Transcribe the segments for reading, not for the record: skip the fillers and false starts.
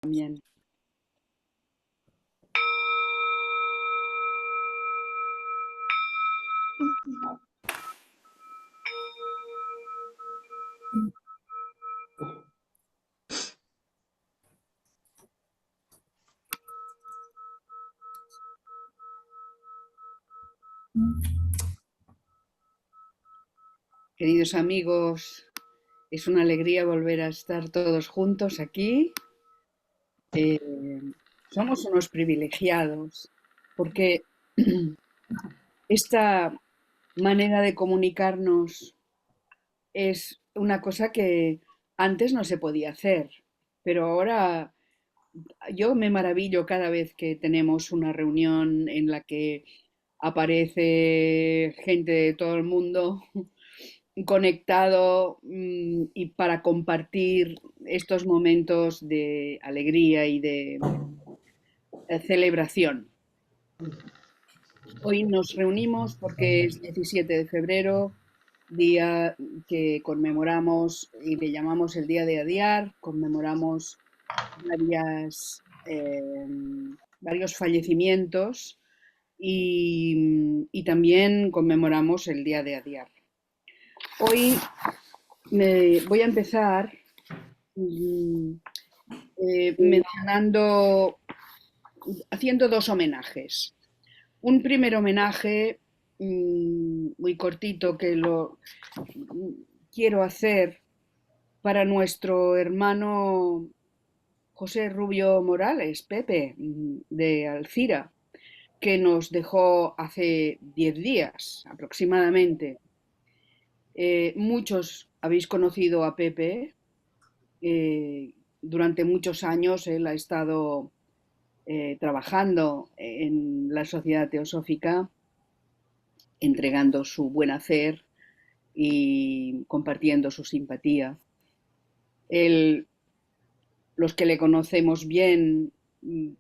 También. Queridos amigos, es una alegría volver a estar todos juntos aquí. Eh, Somos unos privilegiados porque esta manera de comunicarnos es una cosa que antes no se podía hacer, pero ahora yo me maravillo cada vez que tenemos una reunión en la que aparece gente de todo el mundo conectado y para compartir estos momentos de alegría y de celebración. Hoy nos reunimos porque es 17 de febrero, día que conmemoramos y le llamamos el Día de Adiar, conmemoramos varias, varios fallecimientos y también conmemoramos el Día de Adiar. Hoy voy a empezar mm, mencionando, haciendo dos homenajes. Un primer homenaje muy cortito que lo quiero hacer para nuestro hermano José Rubio Morales, Pepe, de Alcira, que nos dejó hace 10 días aproximadamente. Muchos habéis conocido a Pepe. Durante muchos años él ha estado trabajando en la Sociedad Teosófica, entregando su buen hacer y compartiendo su simpatía. Él, los que le conocemos bien,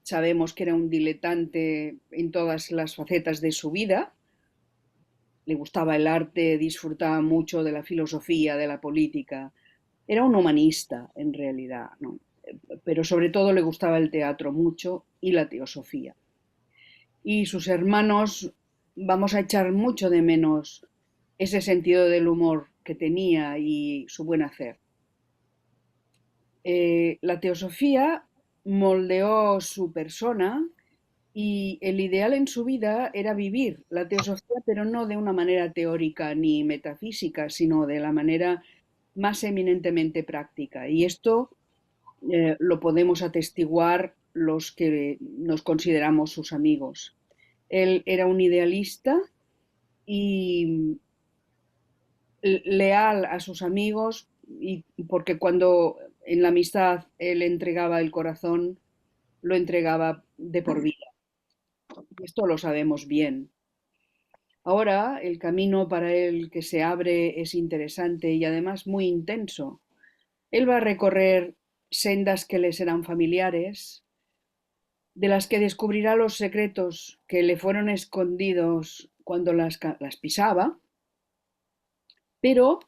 sabemos que era un diletante en todas las facetas de su vida. Le gustaba el arte, disfrutaba mucho de la filosofía, de la política. Era un humanista, en realidad, ¿no? Pero sobre todo le gustaba el teatro mucho y la teosofía. Y sus hermanos vamos a echar mucho de menos ese sentido del humor que tenía y su buen hacer. La teosofía moldeó su persona y el ideal en su vida era vivir la teosofía, pero no de una manera teórica ni metafísica, sino de la manera más eminentemente práctica. Y esto lo podemos atestiguar los que nos consideramos sus amigos. Él era un idealista y leal a sus amigos, y porque cuando en la amistad él entregaba el corazón, lo entregaba de por vida. Esto lo sabemos bien. Ahora el camino para él que se abre es interesante y además muy intenso. Él va a recorrer sendas que le serán familiares, de las que descubrirá los secretos que le fueron escondidos cuando las pisaba, pero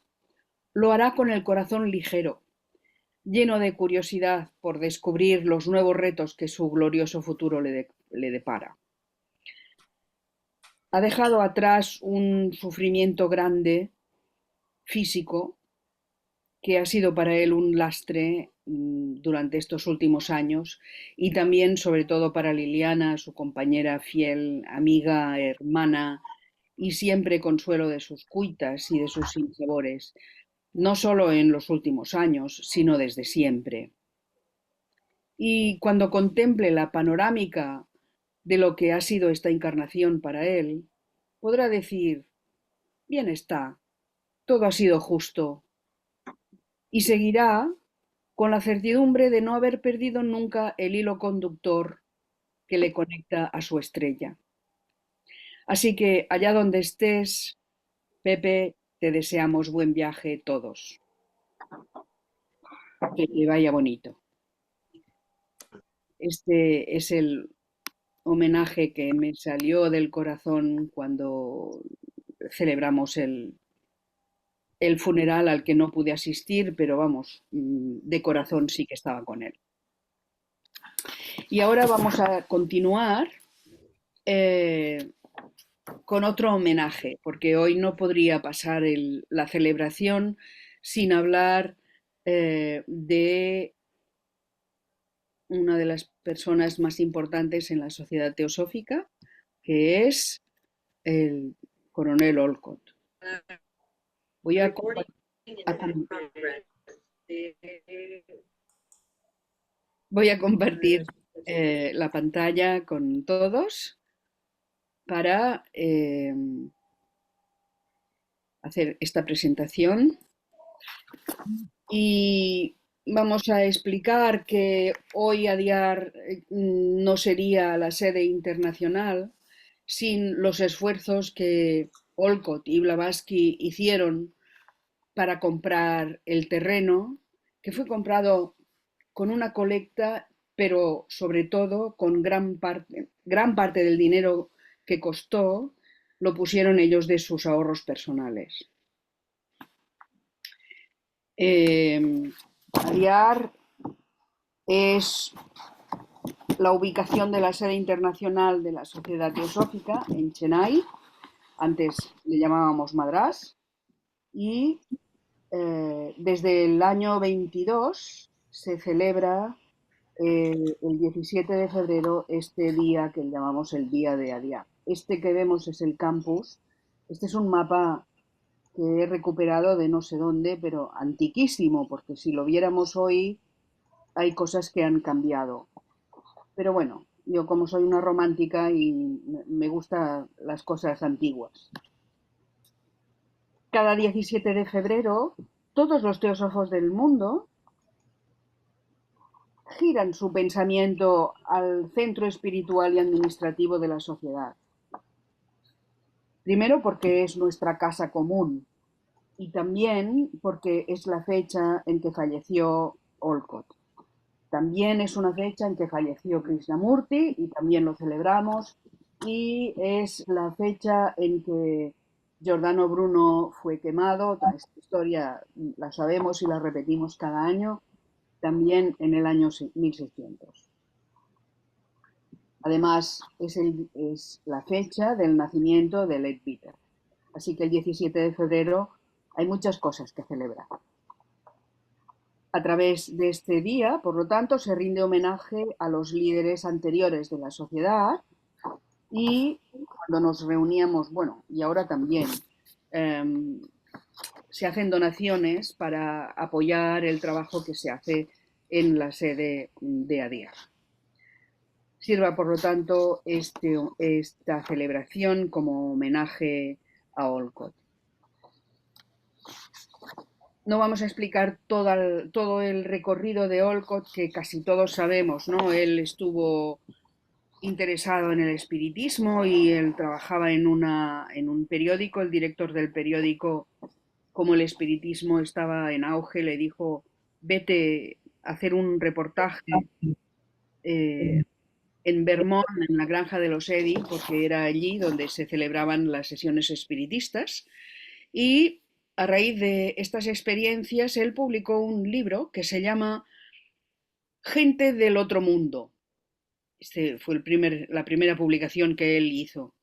lo hará con el corazón ligero, lleno de curiosidad por descubrir los nuevos retos que su glorioso futuro le depara. Ha dejado atrás un sufrimiento grande, físico, que ha sido para él un lastre durante estos últimos años y también sobre todo para Liliana, su compañera fiel, amiga, hermana y siempre consuelo de sus cuitas y de sus sinsabores, no solo en los últimos años, sino desde siempre. Y cuando contemple la panorámica de lo que ha sido esta encarnación para él, podrá decir, bien está, todo ha sido justo, y seguirá con la certidumbre de no haber perdido nunca el hilo conductor que le conecta a su estrella. Así que allá donde estés, Pepe, te deseamos buen viaje todos. Que te vaya bonito. Este es el homenaje que me salió del corazón cuando celebramos el funeral al que no pude asistir, pero vamos, de corazón sí que estaba con él. Y ahora vamos a continuar eh, con otro homenaje, porque hoy no podría pasar la celebración sin hablar de una de las personas más importantes en la sociedad teosófica, que es el coronel Olcott. Voy a, a voy a compartir la pantalla con todos para hacer esta presentación y vamos a explicar que hoy Adiar no sería la sede internacional sin los esfuerzos que Olcott y Blavatsky hicieron para comprar el terreno, que fue comprado con una colecta, pero sobre todo con gran parte del dinero que costó lo pusieron ellos de sus ahorros personales. Adiar es la ubicación de la sede internacional de la Sociedad Teosófica en Chennai, antes le llamábamos Madrás, y desde el año 22 se celebra el 17 de febrero este día que llamamos el Día de Adiar. Este que vemos es el campus. Este es un mapa que he recuperado de no sé dónde, pero antiquísimo, porque si lo viéramos hoy hay cosas que han cambiado. Pero bueno, yo como soy una romántica y me gustan las cosas antiguas. Cada 17 de febrero, todos los teósofos del mundo giran su pensamiento al centro espiritual y administrativo de la sociedad. Primero porque es nuestra casa común y también porque es la fecha en que falleció Olcott. También es una fecha en que falleció Krishnamurti y también lo celebramos, y es la fecha en que Giordano Bruno fue quemado. Esta historia la sabemos y la repetimos cada año, también en el año 1600. Además, es la fecha del nacimiento de Leadbeater. Así que el 17 de febrero hay muchas cosas que celebrar. A través de este día, por lo tanto, se rinde homenaje a los líderes anteriores de la sociedad, y cuando nos reuníamos, bueno, y ahora también, eh, se hacen donaciones para apoyar el trabajo que se hace en la sede de Adiar. Sirva, por lo tanto, esta celebración como homenaje a Olcott. No vamos a explicar todo el recorrido de Olcott, que casi todos sabemos, ¿no? Él estuvo interesado en el espiritismo y él trabajaba en un periódico. El director del periódico, como el espiritismo estaba en auge, le dijo: vete a hacer un reportaje eh, en Vermont, en la granja de los Eddy, porque era allí donde se celebraban las sesiones espiritistas. Y a raíz de estas experiencias, él publicó un libro que se llama Gente del Otro Mundo. Este fue la primera publicación que él hizo.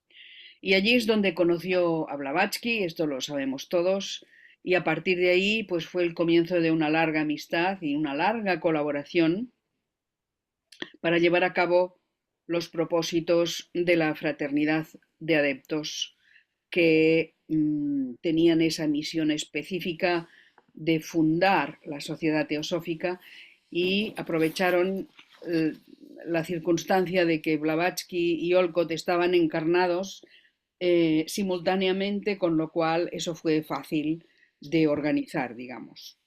Y allí es donde conoció a Blavatsky, esto lo sabemos todos, y a partir de ahí pues fue el comienzo de una larga amistad y una larga colaboración para llevar a cabo los propósitos de la fraternidad de adeptos que tenían esa misión específica de fundar la sociedad teosófica, y aprovecharon la circunstancia de que Blavatsky y Olcott estaban encarnados simultáneamente, con lo cual eso fue fácil de organizar, digamos.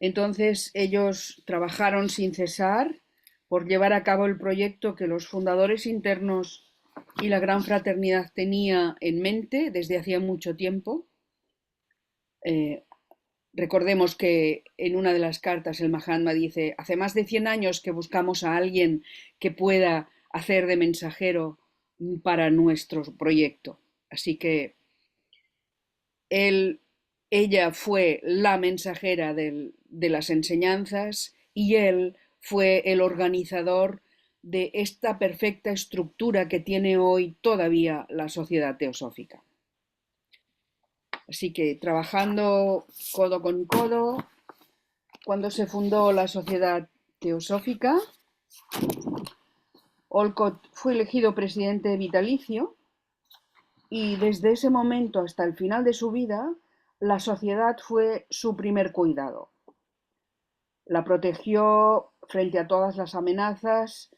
Entonces ellos trabajaron sin cesar por llevar a cabo el proyecto que los fundadores internos y la gran fraternidad tenía en mente desde hacía mucho tiempo. Recordemos que en una de las cartas el Mahatma dice: hace más de 100 años que buscamos a alguien que pueda hacer de mensajero para nuestro proyecto. Así que ella fue la mensajera de las enseñanzas y él fue el organizador de esta perfecta estructura que tiene hoy todavía la sociedad teosófica. Así que trabajando codo con codo, cuando se fundó la sociedad teosófica, Olcott fue elegido presidente vitalicio y desde ese momento hasta el final de su vida, la sociedad fue su primer cuidado. La protegió frente a todas las amenazas,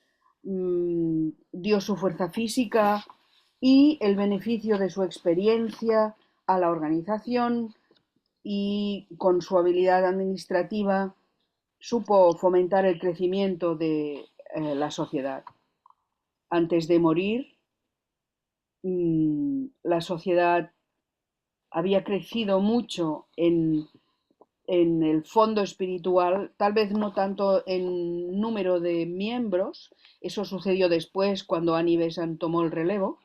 dio su fuerza física y el beneficio de su experiencia a la organización y con su habilidad administrativa supo fomentar el crecimiento de la sociedad. Antes de morir, la sociedad había crecido mucho en el fondo espiritual, tal vez no tanto en número de miembros, eso sucedió después cuando Annie Besant tomó el relevo,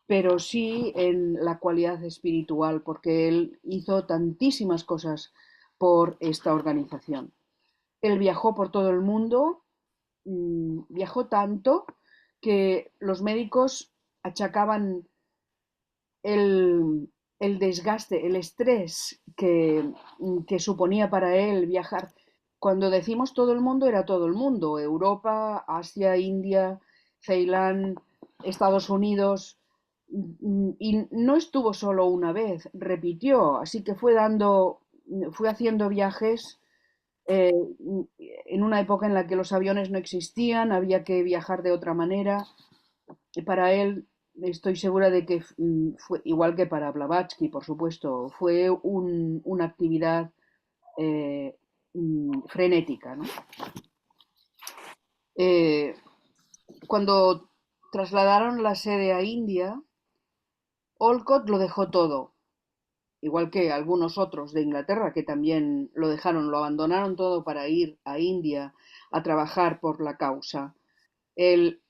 pero sí en la cualidad espiritual, porque él hizo tantísimas cosas por esta organización. Él viajó por todo el mundo, viajó tanto que los médicos achacaban el, el desgaste, el estrés que suponía para él viajar. Cuando decimos todo el mundo, era todo el mundo, Europa, Asia, India, Ceilán, Estados Unidos, y no estuvo solo una vez, repitió, así que fue haciendo viajes eh, en una época en la que los aviones no existían, había que viajar de otra manera. Y para él, estoy segura de que fue igual que para Blavatsky, por supuesto, fue una actividad eh, frenética, ¿no? Eh, Cuando trasladaron la sede a India, Olcott lo dejó todo, igual que algunos otros de Inglaterra que también lo dejaron, lo abandonaron todo para ir a India a trabajar por la causa. El,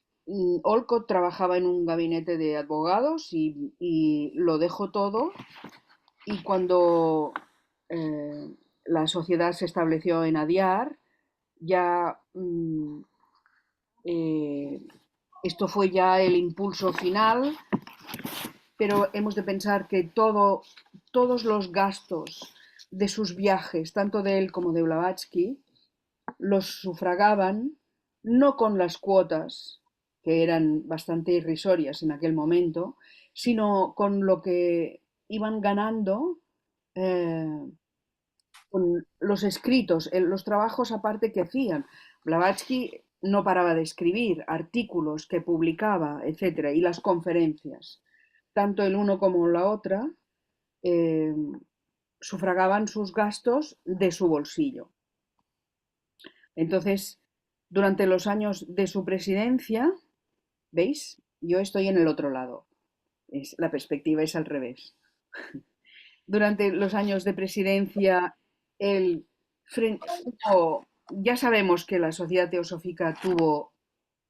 Olcott trabajaba en un gabinete de abogados y lo dejó todo y cuando eh, la sociedad se estableció en Adyar, ya eh, esto fue ya el impulso final, pero hemos de pensar que todos los gastos de sus viajes, tanto de él como de Blavatsky, los sufragaban no con las cuotas, que eran bastante irrisorias en aquel momento, sino con lo que iban ganando eh, con los escritos, los trabajos aparte que hacían. Blavatsky no paraba de escribir, artículos que publicaba, etcétera, y las conferencias. Tanto el uno como la otra eh, sufragaban sus gastos de su bolsillo. Entonces, durante los años de su presidencia, ¿veis? Yo estoy en el otro lado. La perspectiva es al revés. Durante los años de presidencia, él ya sabemos que la sociedad teosófica tuvo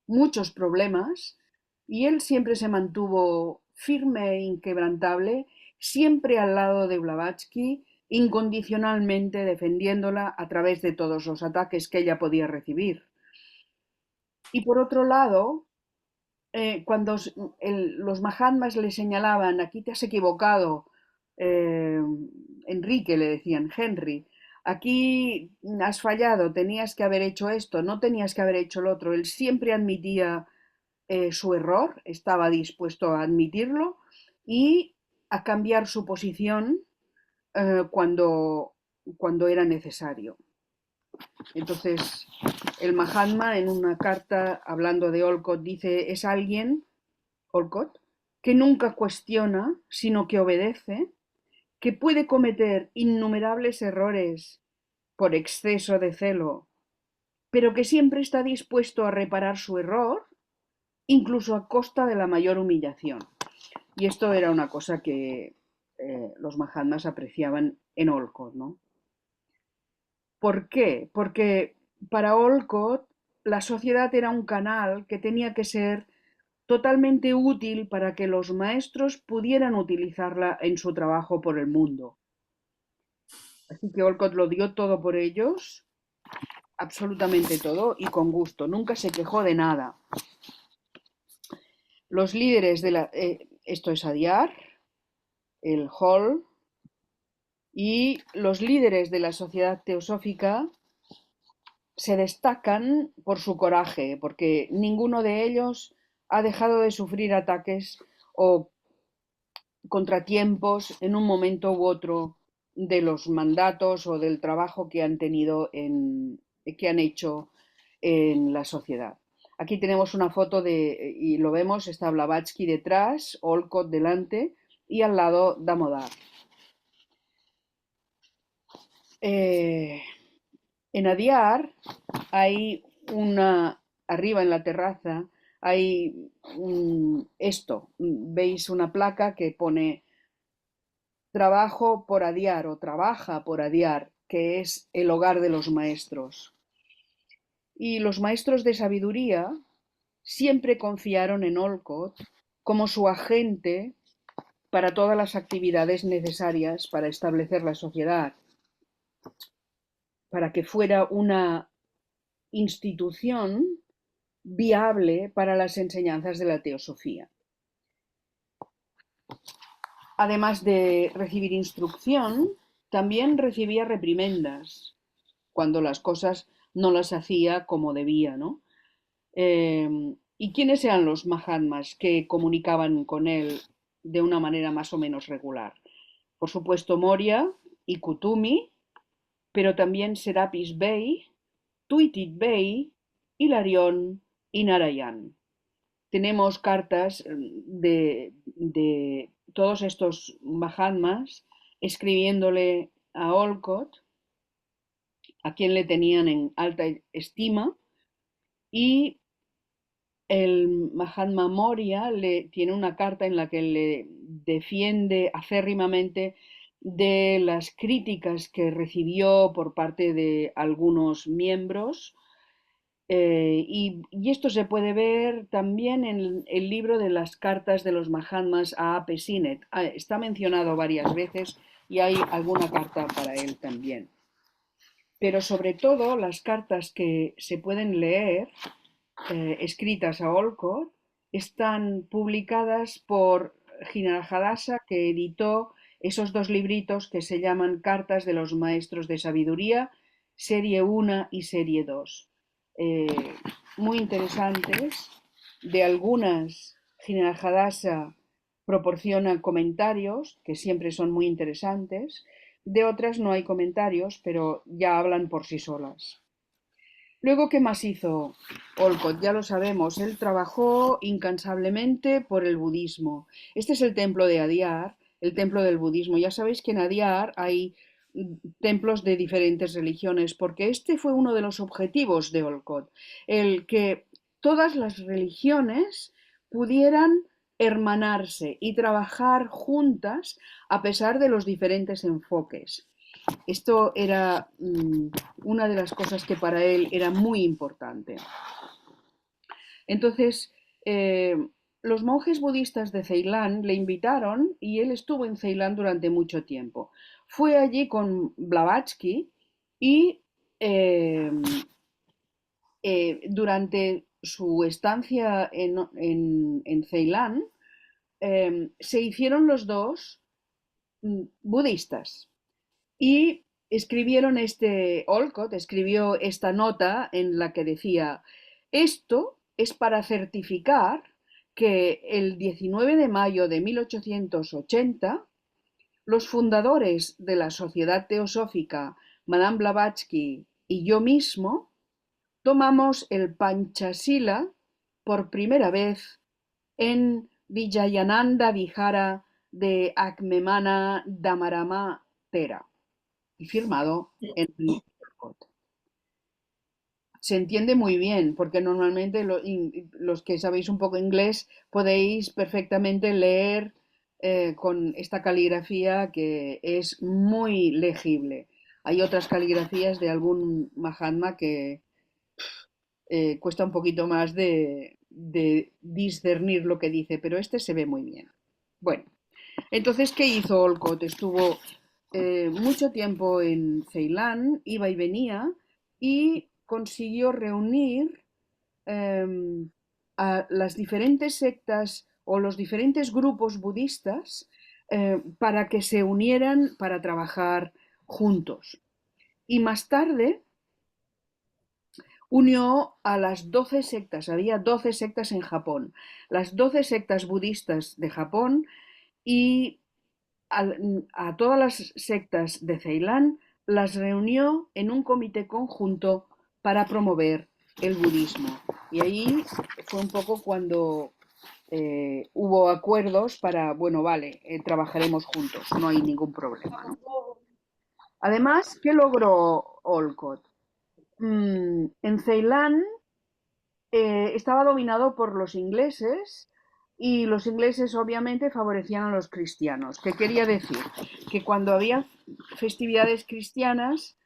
muchos problemas y él siempre se mantuvo firme e inquebrantable, siempre al lado de Blavatsky, incondicionalmente defendiéndola a través de todos los ataques que ella podía recibir. Y por otro lado, cuando los Mahatmas le señalaban, aquí te has equivocado, eh, Enrique le decían, Henry, aquí has fallado, tenías que haber hecho esto, no tenías que haber hecho lo otro. Él siempre admitía su error, estaba dispuesto a admitirlo y a cambiar su posición cuando era necesario. Entonces, el Mahatma en una carta hablando de Olcott dice, es alguien, Olcott, que nunca cuestiona, sino que obedece, que puede cometer innumerables errores por exceso de celo, pero que siempre está dispuesto a reparar su error, incluso a costa de la mayor humillación. Y esto era una cosa que los Mahatmas apreciaban en Olcott, ¿no? ¿Por qué? Porque para Olcott la sociedad era un canal que tenía que ser totalmente útil para que los maestros pudieran utilizarla en su trabajo por el mundo. Así que Olcott lo dio todo por ellos absolutamente todo y con gusto. Nunca se quejó de nada. Los líderes de la... esto es Adyar, el Hall, y los líderes de la sociedad teosófica se destacan por su coraje, porque ninguno de ellos ha dejado de sufrir ataques o contratiempos en un momento u otro de los mandatos o del trabajo que han tenido que han hecho en la sociedad. Aquí tenemos una foto y lo vemos, está Blavatsky detrás, Olcott delante y al lado Damodar. Eh, en Adyar hay arriba en la terraza, hay veis una placa que pone trabajo por Adyar o trabaja por Adyar, que es el hogar de los maestros. Y los maestros de sabiduría siempre confiaron en Olcott como su agente para todas las actividades necesarias para establecer la sociedad, para que fuera una institución viable para las enseñanzas de la teosofía. Además de recibir instrucción, también recibía reprimendas cuando las cosas no las hacía como debía, ¿no? ¿Y quiénes eran los Mahatmas que comunicaban con él de una manera más o menos regular? Por supuesto, Moria y Kutumi, pero también Serapis Bey, Tuitit Bey, Hilarión y Narayan. Tenemos cartas de todos estos Mahatmas escribiéndole a Olcott, a quien le tenían en alta estima, y el Mahatma Moria tiene una carta en la que le defiende acérrimamente de las críticas que recibió por parte de algunos miembros. Y esto se puede ver también en el libro de las cartas de los Mahatmas a A.P. Sinet. Está mencionado varias veces y hay alguna carta para él también. Pero sobre todo las cartas que se pueden leer escritas a Olcott están publicadas por Jinarjadasa, que editó esos dos libritos que se llaman Cartas de los Maestros de Sabiduría, serie 1 y serie 2. Muy interesantes. De algunas, Jinarjadasa proporciona comentarios, que siempre son muy interesantes. De otras no hay comentarios, pero ya hablan por sí solas. Luego, ¿qué más hizo Olcott? Ya lo sabemos, él trabajó incansablemente por el budismo. Este es el templo de Adyar, el templo del budismo. Ya sabéis que en Adyar hay templos de diferentes religiones, porque este fue uno de los objetivos de Olcott, el que todas las religiones pudieran hermanarse y trabajar juntas a pesar de los diferentes enfoques. Esto era una de las cosas que para él era muy importante. Entonces, los monjes budistas de Ceilán le invitaron y él estuvo en Ceilán durante mucho tiempo. Fue allí con Blavatsky y durante su estancia en Ceilán se hicieron los dos budistas. Y Olcott escribió esta nota en la que decía, esto es para certificar que el 19 de mayo de 1880 los fundadores de la Sociedad Teosófica, Madame Blavatsky y yo mismo, tomamos el Panchasila por primera vez en Vijayananda Vihara de Akmemana Dhamarama Thera y firmado en Olcott. Se entiende muy bien, porque normalmente los que sabéis un poco inglés podéis perfectamente leer con esta caligrafía que es muy legible. Hay otras caligrafías de algún Mahatma que cuesta un poquito más de discernir lo que dice, pero este se ve muy bien. Bueno, entonces, ¿qué hizo Olcott? Estuvo mucho tiempo en Ceilán, iba y venía, y consiguió reunir a las diferentes sectas o los diferentes grupos budistas para que se unieran para trabajar juntos. Y más tarde unió a las 12 sectas, había 12 sectas en Japón, las 12 sectas budistas de Japón y a todas las sectas de Ceilán las reunió en un comité conjunto para promover el budismo. Y ahí fue un poco cuando hubo acuerdos para, bueno, vale, trabajaremos juntos, no hay ningún problema, ¿no? Además, ¿qué logró Olcott? En Ceilán estaba dominado por los ingleses y los ingleses obviamente favorecían a los cristianos. ¿Qué quería decir? Que cuando había festividades cristianas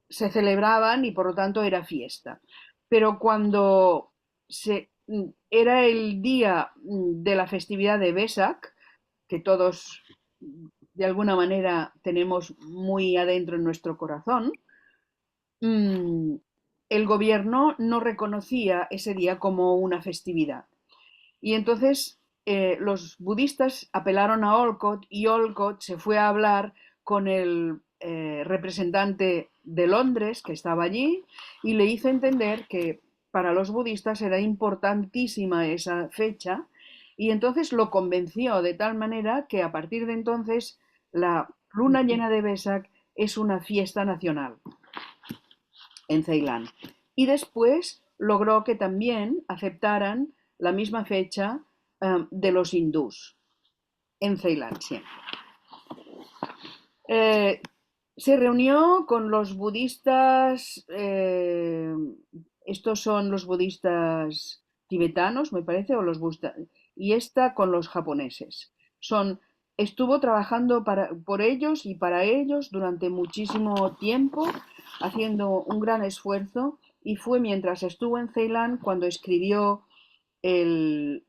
se celebraban y por lo tanto era fiesta. Pero cuando era el día de la festividad de Vesak, que todos de alguna manera tenemos muy adentro en nuestro corazón, el gobierno no reconocía ese día como una festividad. Y entonces los budistas apelaron a Olcott y Olcott se fue a hablar con el representante de Londres que estaba allí y le hizo entender que para los budistas era importantísima esa fecha y entonces lo convenció de tal manera que a partir de entonces la luna llena de Vesak es una fiesta nacional en Ceilán. Y después logró que también aceptaran la misma fecha de los hindús en Ceilán siempre. Se reunió con los budistas, estos son los budistas tibetanos, me parece, o los budistas, y esta con los japoneses. Estuvo trabajando por ellos y para ellos durante muchísimo tiempo, haciendo un gran esfuerzo, y fue mientras estuvo en Ceilán cuando escribió el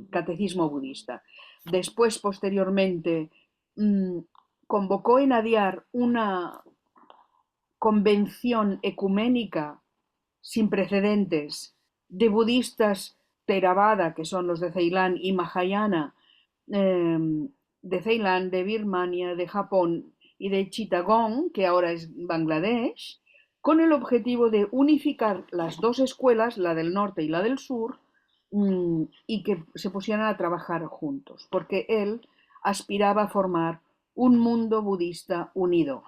catecismo budista. Después, posteriormente, convocó en Adyar una convención ecuménica sin precedentes de budistas Theravada, que son los de Ceilán, y Mahayana, de Ceilán, de Birmania, de Japón y de Chittagong, que ahora es Bangladesh, con el objetivo de unificar las dos escuelas, la del norte y la del sur, y que se pusieran a trabajar juntos, porque él aspiraba a formar un mundo budista unido.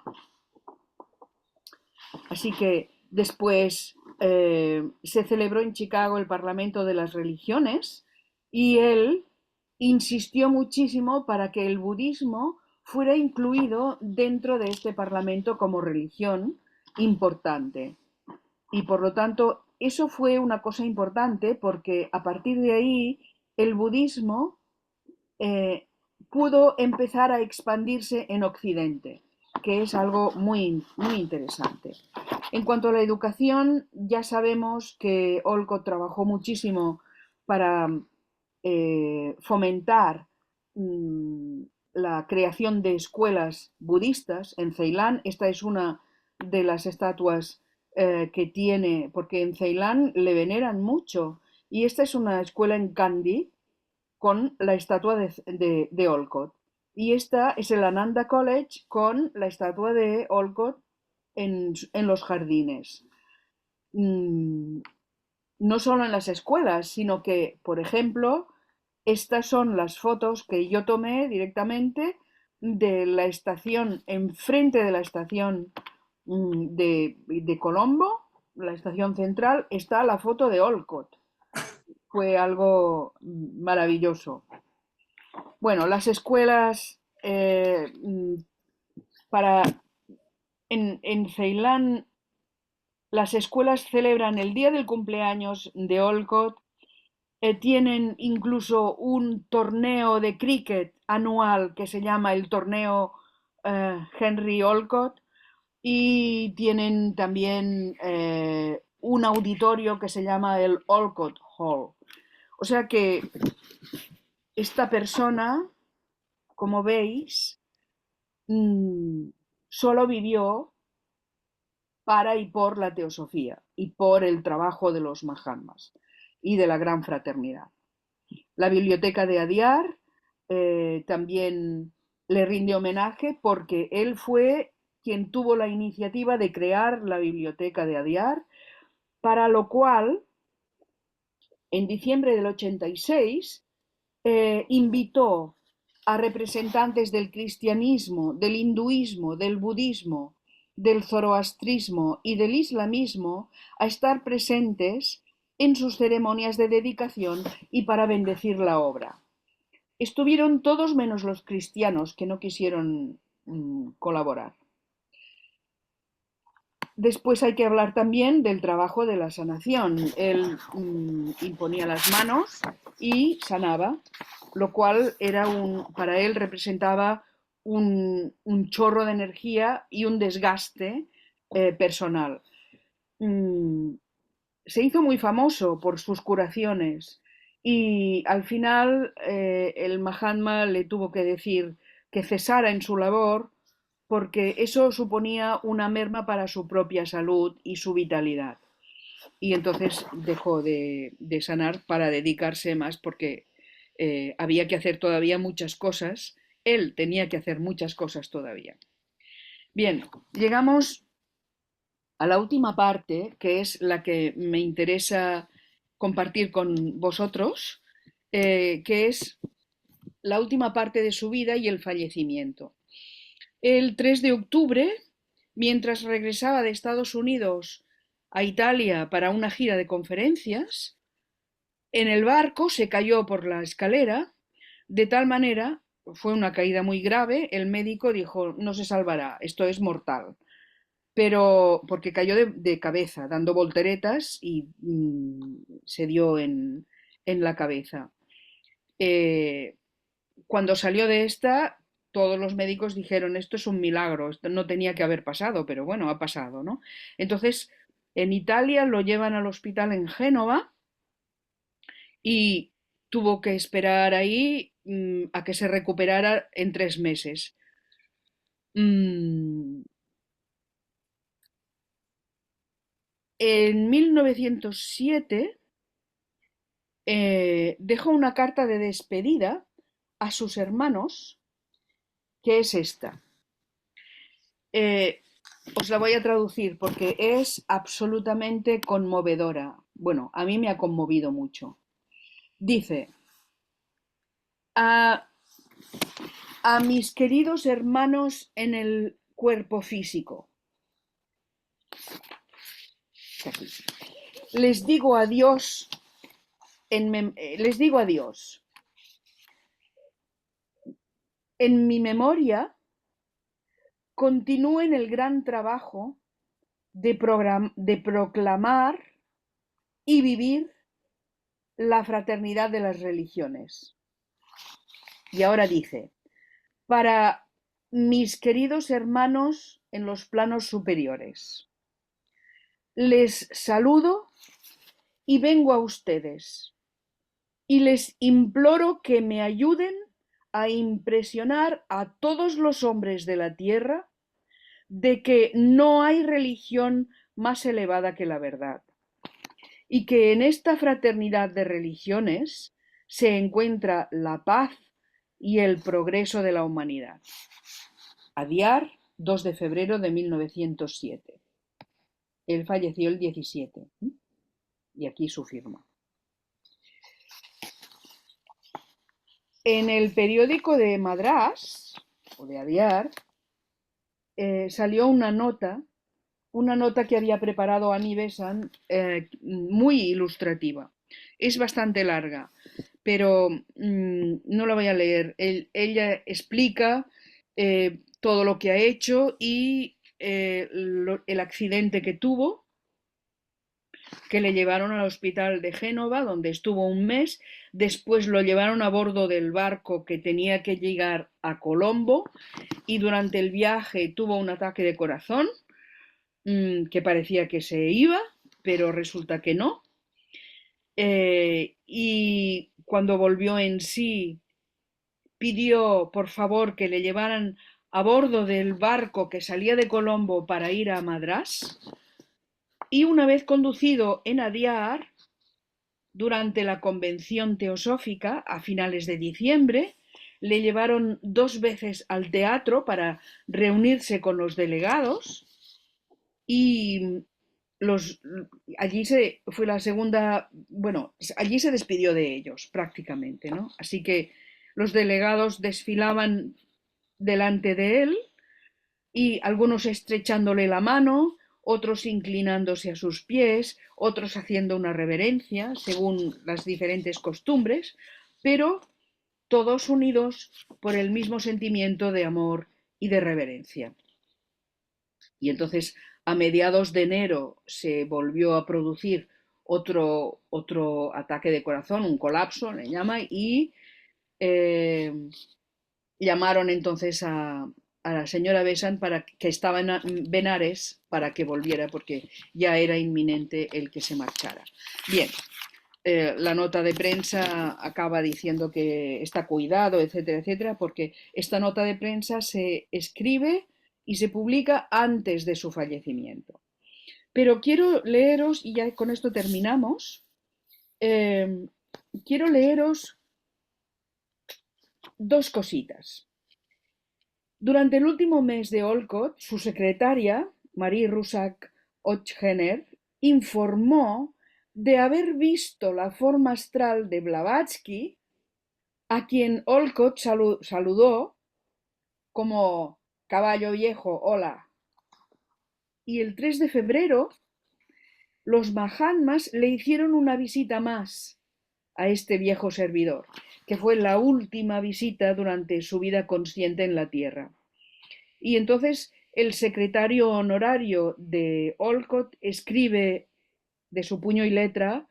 Así que después se celebró en Chicago el Parlamento de las Religiones y él insistió muchísimo para que el budismo fuera incluido dentro de este Parlamento como religión importante. Y por lo tanto, eso fue una cosa importante porque a partir de ahí el budismo eh, pudo empezar a expandirse en Occidente, que es algo muy, muy interesante. En cuanto a la educación, ya sabemos que Olcott trabajó muchísimo para fomentar la creación de escuelas budistas en Ceilán. Esta es una de las estatuas que tiene, porque en Ceilán le veneran mucho. Y esta es una escuela en Kandy con la estatua de Olcott. Y esta es el Ananda College con la estatua de Olcott en los jardines. No solo en las escuelas, sino que, por ejemplo, estas son las fotos que yo tomé directamente de la estación, enfrente de la estación de Colombo, la estación central, está la foto de Olcott. Fue algo maravilloso. Bueno, las escuelas para en Ceilán las escuelas celebran el día del cumpleaños de Olcott, tienen incluso un torneo de cricket anual que se llama el torneo Henry Olcott y tienen también un auditorio que se llama el Olcott Hall. O sea que esta persona, como veis, solo vivió para y por la teosofía y por el trabajo de los Mahatmas y de la gran fraternidad. La biblioteca de Adyar también le rinde homenaje porque él fue quien tuvo la iniciativa de crear la biblioteca de Adyar, para lo cual en diciembre del 86 invitó a representantes del cristianismo, del hinduismo, del budismo, del zoroastrismo y del islamismo a estar presentes en sus ceremonias de dedicación y para bendecir la obra. Estuvieron todos menos los cristianos que no quisieron colaborar. Después hay que hablar también del trabajo de la sanación. Él imponía las manos y sanaba, lo cual para él representaba chorro de energía y un desgaste personal. Se hizo muy famoso por sus curaciones y al final el Mahatma le tuvo que decir que cesara en su labor porque eso suponía una merma para su propia salud y su vitalidad. Y entonces dejó de sanar para dedicarse más porque había que hacer todavía muchas cosas. Él tenía que hacer muchas cosas todavía. Bien, llegamos a la última parte, que es la que me interesa compartir con vosotros, que es la última parte de su vida y el fallecimiento. El 3 de octubre, mientras regresaba de Estados Unidos a Italia para una gira de conferencias, en el barco se cayó por la escalera, de tal manera, fue una caída muy grave, el médico dijo, no se salvará, esto es mortal. Pero porque cayó de cabeza, dando volteretas y se dio en la cabeza. Eh, Cuando salió de esta, todos los médicos dijeron, esto es un milagro, esto no tenía que haber pasado, pero bueno, ha pasado, ¿no? Entonces, en Italia lo llevan al hospital en Génova y tuvo que esperar ahí a que se recuperara en 3 meses. Mm, en 1907 dejó una carta de despedida a sus hermanos, que es esta. Eh, Os la voy a traducir porque es absolutamente conmovedora. Bueno, a mí me ha conmovido mucho. Dice, a, a mis queridos hermanos en el cuerpo físico, les digo adiós, les digo adiós. En mi memoria continúen el gran trabajo de proclamar y vivir la fraternidad de las religiones. Y ahora dice, para mis queridos hermanos en los planos superiores, les saludo y vengo a ustedes y les imploro que me ayuden a impresionar a todos los hombres de la tierra de que no hay religión más elevada que la verdad y que en esta fraternidad de religiones se encuentra la paz y el progreso de la humanidad. Adyar, 2 de febrero de 1907. Él falleció el 17 y aquí su firma. En el periódico de Madrás, o de Adyar, salió una nota que había preparado Annie Besant, muy ilustrativa. Es bastante larga, pero no la voy a leer. Ella explica todo lo que ha hecho y el accidente que tuvo, que le llevaron al hospital de Génova, donde estuvo un mes. Después lo llevaron a bordo del barco que tenía que llegar a Colombo y durante el viaje tuvo un ataque de corazón que parecía que se iba, pero resulta que no. Y cuando volvió en sí, pidió por favor que le llevaran a bordo del barco que salía de Colombo para ir a Madrás, y una vez conducido en Adyar, durante la convención teosófica a finales de diciembre, le llevaron 2 veces al teatro para reunirse con los delegados y los, allí fue la segunda, bueno, allí se despidió de ellos prácticamente, ¿no? Así que los delegados desfilaban delante de él y algunos estrechándole la mano, otros inclinándose a sus pies, otros haciendo una reverencia según las diferentes costumbres, pero todos unidos por el mismo sentimiento de amor y de reverencia. Y entonces, a mediados de enero se volvió a producir otro ataque de corazón, un colapso, le llama, y eh, llamaron entonces a la señora Besan para que estaba en Benares para que volviera porque ya era inminente el que se marchara. Bien, la nota de prensa acaba diciendo que está cuidado, etcétera, etcétera, porque esta nota de prensa se escribe y se publica antes de su fallecimiento. Pero quiero leeros, y ya con esto terminamos, eh, quiero leeros dos cositas. Durante el último mes de Olcott, su secretaria, Marie Rusak Ochgener, informó de haber visto la forma astral de Blavatsky, a quien Olcott saludó como caballo viejo, hola. Y el 3 de febrero, los Mahatmas le hicieron una visita más a este viejo servidor, que fue la última visita durante su vida consciente en la Tierra. Y entonces el secretario honorario de Olcott escribe de su puño y letra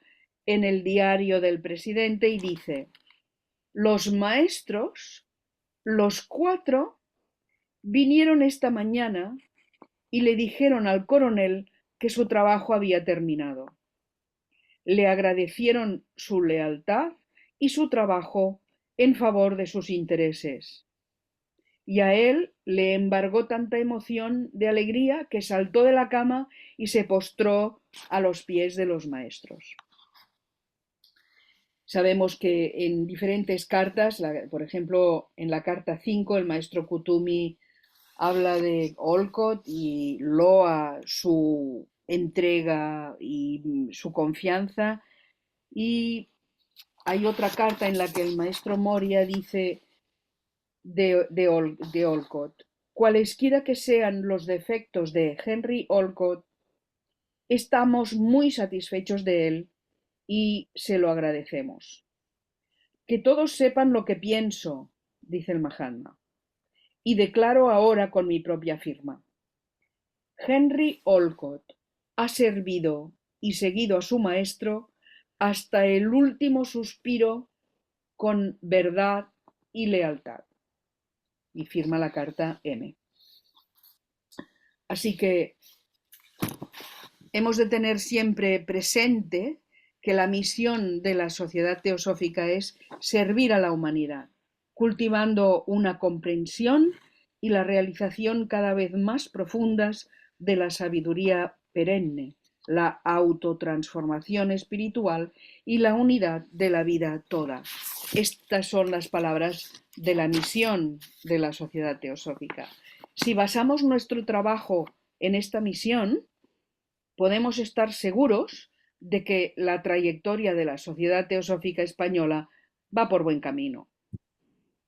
en el diario del presidente y dice: los maestros, los 4, vinieron esta mañana y le dijeron al coronel que su trabajo había terminado. Le agradecieron su lealtad y su trabajo en favor de sus intereses. Y a él le embargó tanta emoción de alegría que saltó de la cama y se postró a los pies de los maestros. Sabemos que en diferentes cartas, por ejemplo, en la carta 5, el maestro Kutumi habla de Olcott y loa su entrega y su confianza. Y hay otra carta en la que el maestro Moria dice de Olcott: cualesquiera que sean los defectos de Henry Olcott, estamos muy satisfechos de él y se lo agradecemos. Que todos sepan lo que pienso, dice el Mahatma, y declaro ahora con mi propia firma. Henry Olcott ha servido y seguido a su maestro hasta el último suspiro con verdad y lealtad. Y firma la carta M. Así que hemos de tener siempre presente que la misión de la Sociedad Teosófica es servir a la humanidad, cultivando una comprensión y la realización cada vez más profundas de la sabiduría perenne, la autotransformación espiritual y la unidad de la vida toda. Estas son las palabras de la misión de la Sociedad Teosófica. Si basamos nuestro trabajo en esta misión, podemos estar seguros de que la trayectoria de la Sociedad Teosófica Española va por buen camino.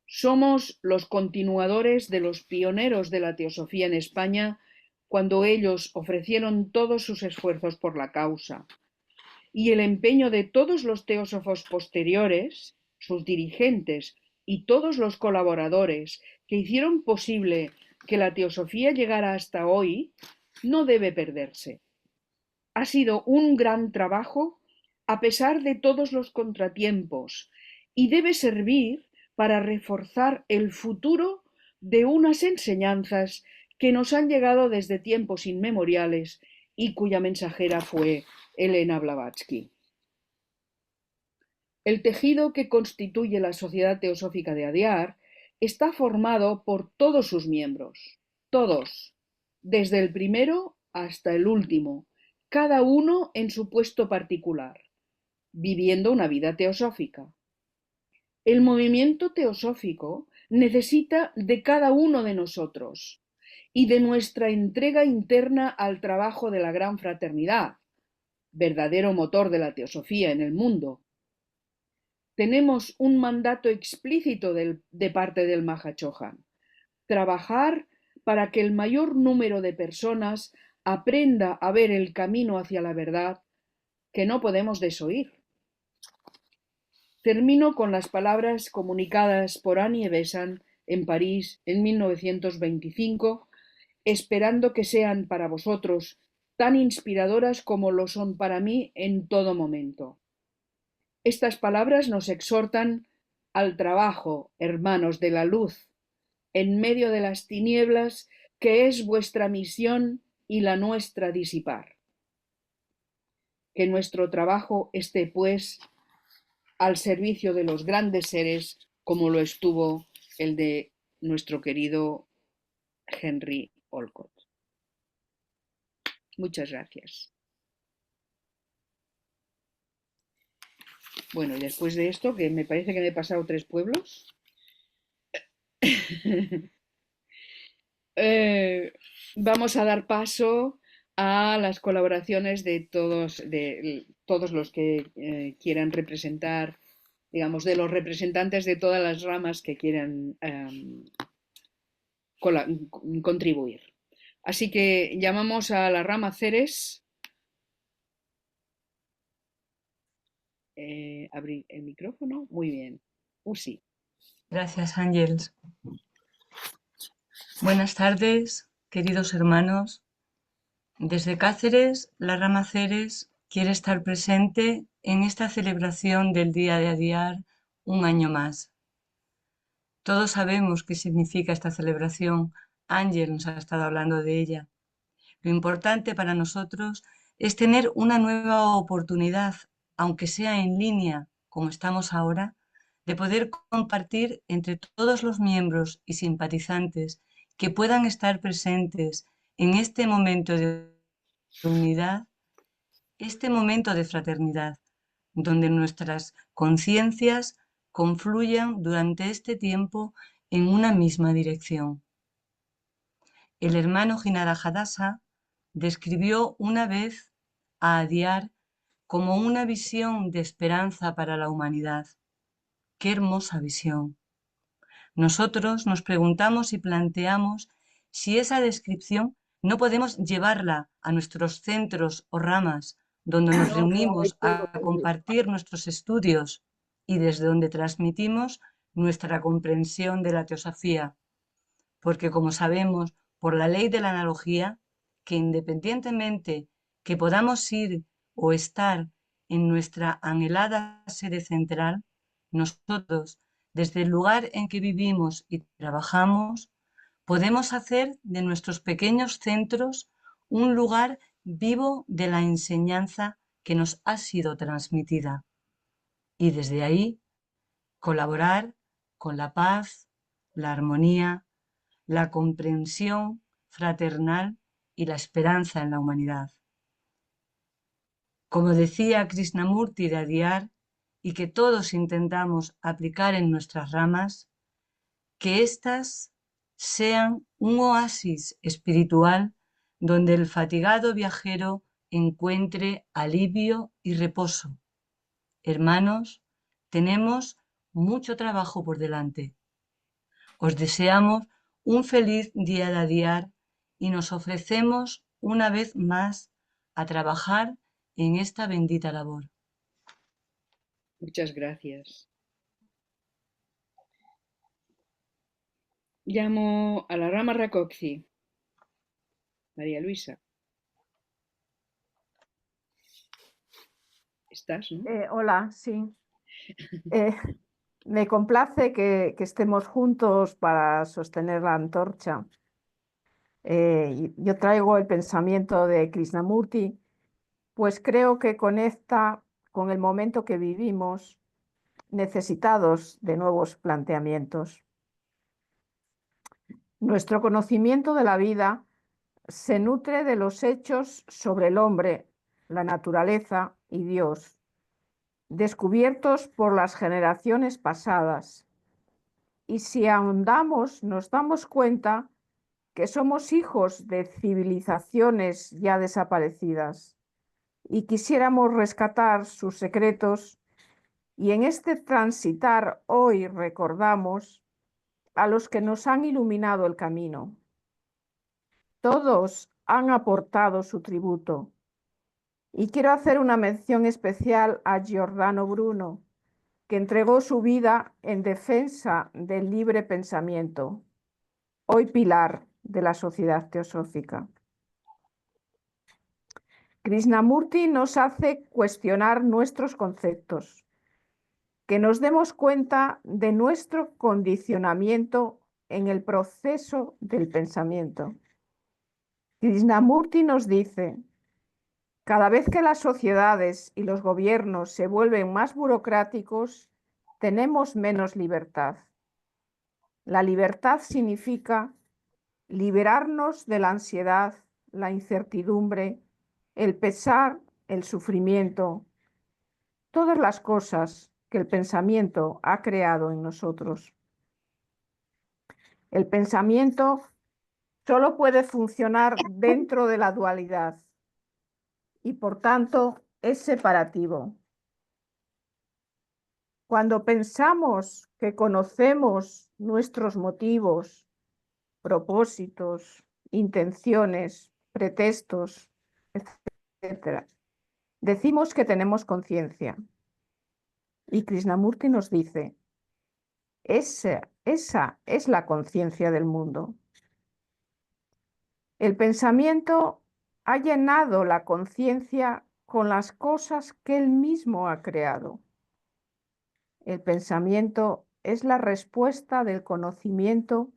Somos los continuadores de los pioneros de la teosofía en España cuando ellos ofrecieron todos sus esfuerzos por la causa. Y el empeño de todos los teósofos posteriores, sus dirigentes y todos los colaboradores que hicieron posible que la teosofía llegara hasta hoy, no debe perderse. Ha sido un gran trabajo a pesar de todos los contratiempos y debe servir para reforzar el futuro de unas enseñanzas que nos han llegado desde tiempos inmemoriales y cuya mensajera fue Elena Blavatsky. El tejido que constituye la Sociedad Teosófica de Adyar está formado por todos sus miembros, todos, desde el primero hasta el último, cada uno en su puesto particular, viviendo una vida teosófica. El movimiento teosófico necesita de cada uno de nosotros y de nuestra entrega interna al trabajo de la gran fraternidad, verdadero motor de la teosofía en el mundo. Tenemos un mandato explícito de parte del Mahachohan: trabajar para que el mayor número de personas aprenda a ver el camino hacia la verdad que no podemos desoír. Termino con las palabras comunicadas por Annie Besant en París en 1925, esperando que sean para vosotros tan inspiradoras como lo son para mí en todo momento. Estas palabras nos exhortan al trabajo, hermanos de la luz, en medio de las tinieblas que es vuestra misión y la nuestra disipar. Que nuestro trabajo esté, pues, al servicio de los grandes seres, como lo estuvo el de nuestro querido Henry Olcott. Muchas gracias. Bueno, y después de esto, que me parece que me he pasado 3 pueblos, vamos a dar paso a las colaboraciones de todos los que quieran representar, digamos, de los representantes de todas las ramas que quieran contribuir. Así que llamamos a la rama Ceres. Abrir el micrófono. Muy bien. Usi. Gracias, Ángeles. Buenas tardes, queridos hermanos. Desde Cáceres, la rama Ceres quiere estar presente en esta celebración del Día de Adiar un año más. Todos sabemos qué significa esta celebración. Ángel nos ha estado hablando de ella. Lo importante para nosotros es tener una nueva oportunidad, aunque sea en línea, como estamos ahora, de poder compartir entre todos los miembros y simpatizantes que puedan estar presentes en este momento de unidad, este momento de fraternidad, donde nuestras conciencias confluyan durante este tiempo en una misma dirección. El hermano Jinara Hadassah describió una vez a Adiar como una visión de esperanza para la humanidad. ¡Qué hermosa visión! Nosotros nos preguntamos y planteamos si esa descripción no podemos llevarla a nuestros centros o ramas donde nos reunimos a compartir nuestros estudios y desde donde transmitimos nuestra comprensión de la teosofía. Porque, como sabemos, por la ley de la analogía, que independientemente que podamos ir o estar en nuestra anhelada sede central, nosotros, desde el lugar en que vivimos y trabajamos, podemos hacer de nuestros pequeños centros un lugar vivo de la enseñanza que nos ha sido transmitida. Y desde ahí colaborar con la paz, la armonía, la comprensión fraternal y la esperanza en la humanidad. Como decía Krishnamurti de Adiar, y que todos intentamos aplicar en nuestras ramas, que éstas sean un oasis espiritual donde el fatigado viajero encuentre alivio y reposo. Hermanos, tenemos mucho trabajo por delante. Os deseamos un feliz día de Adiar y nos ofrecemos una vez más a trabajar en esta bendita labor. Muchas gracias. Llamo a la rama Racoxi. María Luisa. ¿Estás, no? Hola, sí. Me complace que estemos juntos para sostener la antorcha. Yo traigo el pensamiento de Krishnamurti, pues creo que conecta con el momento que vivimos, necesitados de nuevos planteamientos. Nuestro conocimiento de la vida se nutre de los hechos sobre el hombre, la naturaleza y Dios, descubiertos por las generaciones pasadas. Y si ahondamos, nos damos cuenta que somos hijos de civilizaciones ya desaparecidas y quisiéramos rescatar sus secretos, y en este transitar hoy recordamos a los que nos han iluminado el camino. Todos han aportado su tributo, y quiero hacer una mención especial a Giordano Bruno, que entregó su vida en defensa del libre pensamiento, hoy pilar de la sociedad teosófica. Krishnamurti nos hace cuestionar nuestros conceptos, que nos demos cuenta de nuestro condicionamiento en el proceso del pensamiento. Krishnamurti nos dice: cada vez que las sociedades y los gobiernos se vuelven más burocráticos, tenemos menos libertad. La libertad significa liberarnos de la ansiedad, la incertidumbre, el pesar, el sufrimiento, todas las cosas que el pensamiento ha creado en nosotros. El pensamiento solo puede funcionar dentro de la dualidad y por tanto es separativo. Cuando pensamos que conocemos nuestros motivos, propósitos, intenciones, pretextos, etc., decimos que tenemos conciencia. Y Krishnamurti nos dice: esa es la conciencia del mundo. El pensamiento ha llenado la conciencia con las cosas que él mismo ha creado. El pensamiento es la respuesta del conocimiento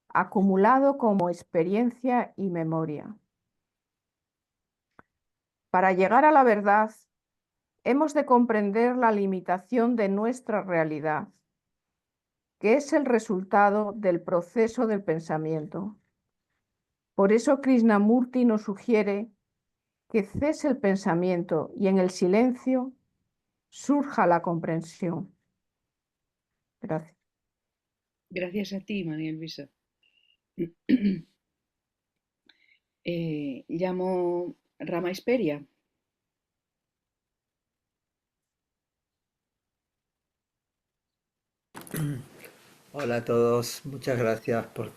acumulado como experiencia y memoria. Para llegar a la verdad, hemos de comprender la limitación de nuestra realidad, que es el resultado del proceso del pensamiento. Por eso Krishnamurti nos sugiere que cese el pensamiento y en el silencio surja la comprensión. Gracias. Gracias a ti, María Luisa. Llamo Rama Esperia. Hola a todos, muchas gracias por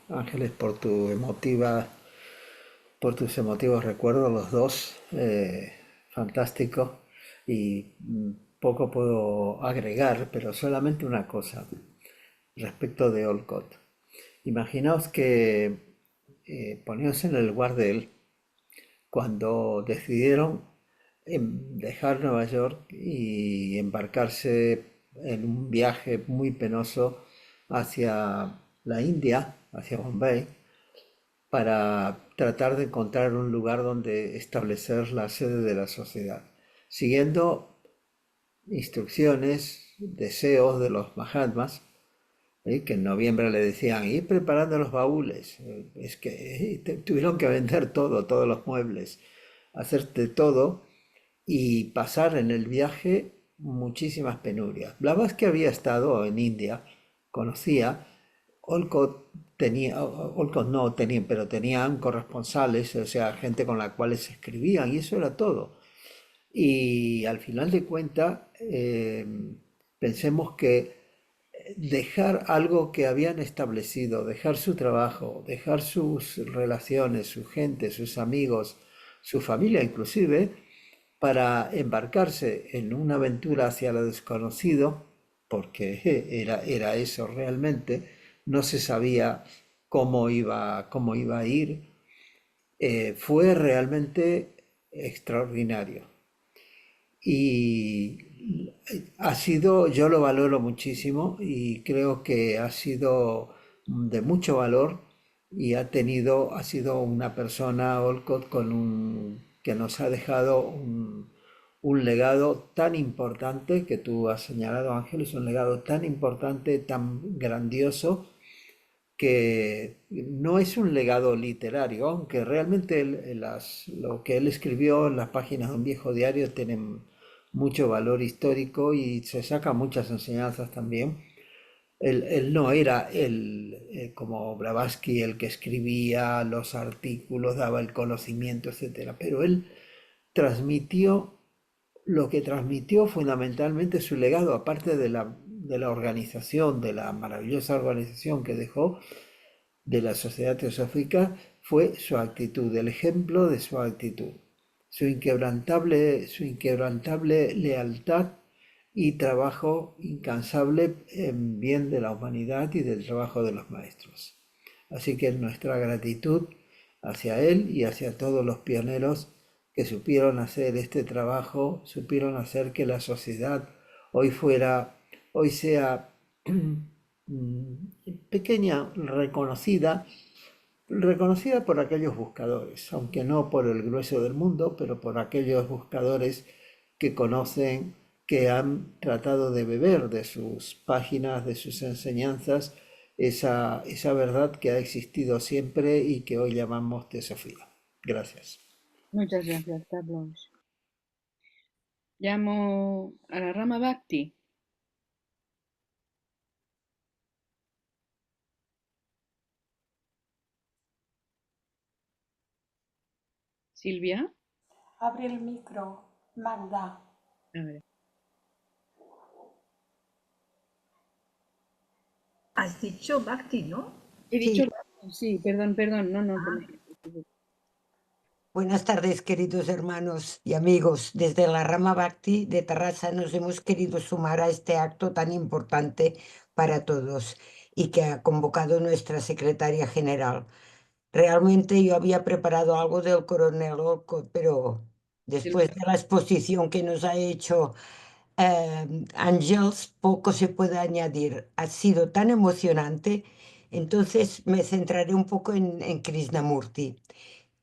Ángeles, por tus emotivos recuerdos, los dos, fantástico. Y poco puedo agregar, pero solamente una cosa respecto de Olcott. Imaginaos que poneos en el lugar de él cuando decidieron dejar Nueva York y embarcarse en un viaje muy penoso hacia la India, hacia Bombay, para tratar de encontrar un lugar donde establecer la sede de la sociedad, siguiendo instrucciones, deseos de los Mahatmas, que en noviembre le decían: ir preparando los baúles. Es que tuvieron que vender todo, todos los muebles, hacerte todo y pasar en el viaje muchísimas penurias. Blavatsky había estado en India, conocía. Olcott no tenía, pero tenían corresponsales, o sea, gente con la cual se escribían, y eso era todo. Y al final de cuentas, pensemos que dejar algo que habían establecido, dejar su trabajo, dejar sus relaciones, su gente, sus amigos, su familia inclusive, para embarcarse en una aventura hacia lo desconocido, porque era eso realmente, no se sabía cómo iba a ir, fue realmente extraordinario. Y yo lo valoro muchísimo y creo que ha sido de mucho valor y ha sido una persona, Olcott, que nos ha dejado un legado tan importante que tú has señalado, Ángel, es un legado tan importante, tan grandioso, que no es un legado literario, aunque realmente lo que él escribió en las páginas de un viejo diario tienen mucho valor histórico y se sacan muchas enseñanzas también. Él no era como Blavatsky, el que escribía los artículos, daba el conocimiento, etcétera, pero él transmitió lo que transmitió fundamentalmente su legado, aparte de la organización, de la maravillosa organización que dejó de la Sociedad Teosófica, fue su actitud, el ejemplo de su actitud, su inquebrantable lealtad y trabajo incansable en bien de la humanidad y del trabajo de los maestros. Así que nuestra gratitud hacia él y hacia todos los pioneros que supieron hacer este trabajo, supieron hacer que la sociedad hoy sea pequeña, reconocida por aquellos buscadores, aunque no por el grueso del mundo, pero por aquellos buscadores que conocen, que han tratado de beber de sus páginas, de sus enseñanzas, esa verdad que ha existido siempre y que hoy llamamos teosofía. Gracias. Muchas gracias, Carlos. Llamo a la rama Bhakti. Silvia. Abre el micro, Magda. A ver. Has dicho Bhakti, ¿no? He dicho, Sí. sí, perdón, no, Ah. Buenas tardes, queridos hermanos y amigos. Desde la rama Bhakti de Tarrasa nos hemos querido sumar a este acto tan importante para todos y que ha convocado nuestra secretaria general. Realmente yo había preparado algo del coronel Olcott, pero después de la exposición que nos ha hecho Ángels, poco se puede añadir. Ha sido tan emocionante, entonces me centraré un poco en Krishnamurti,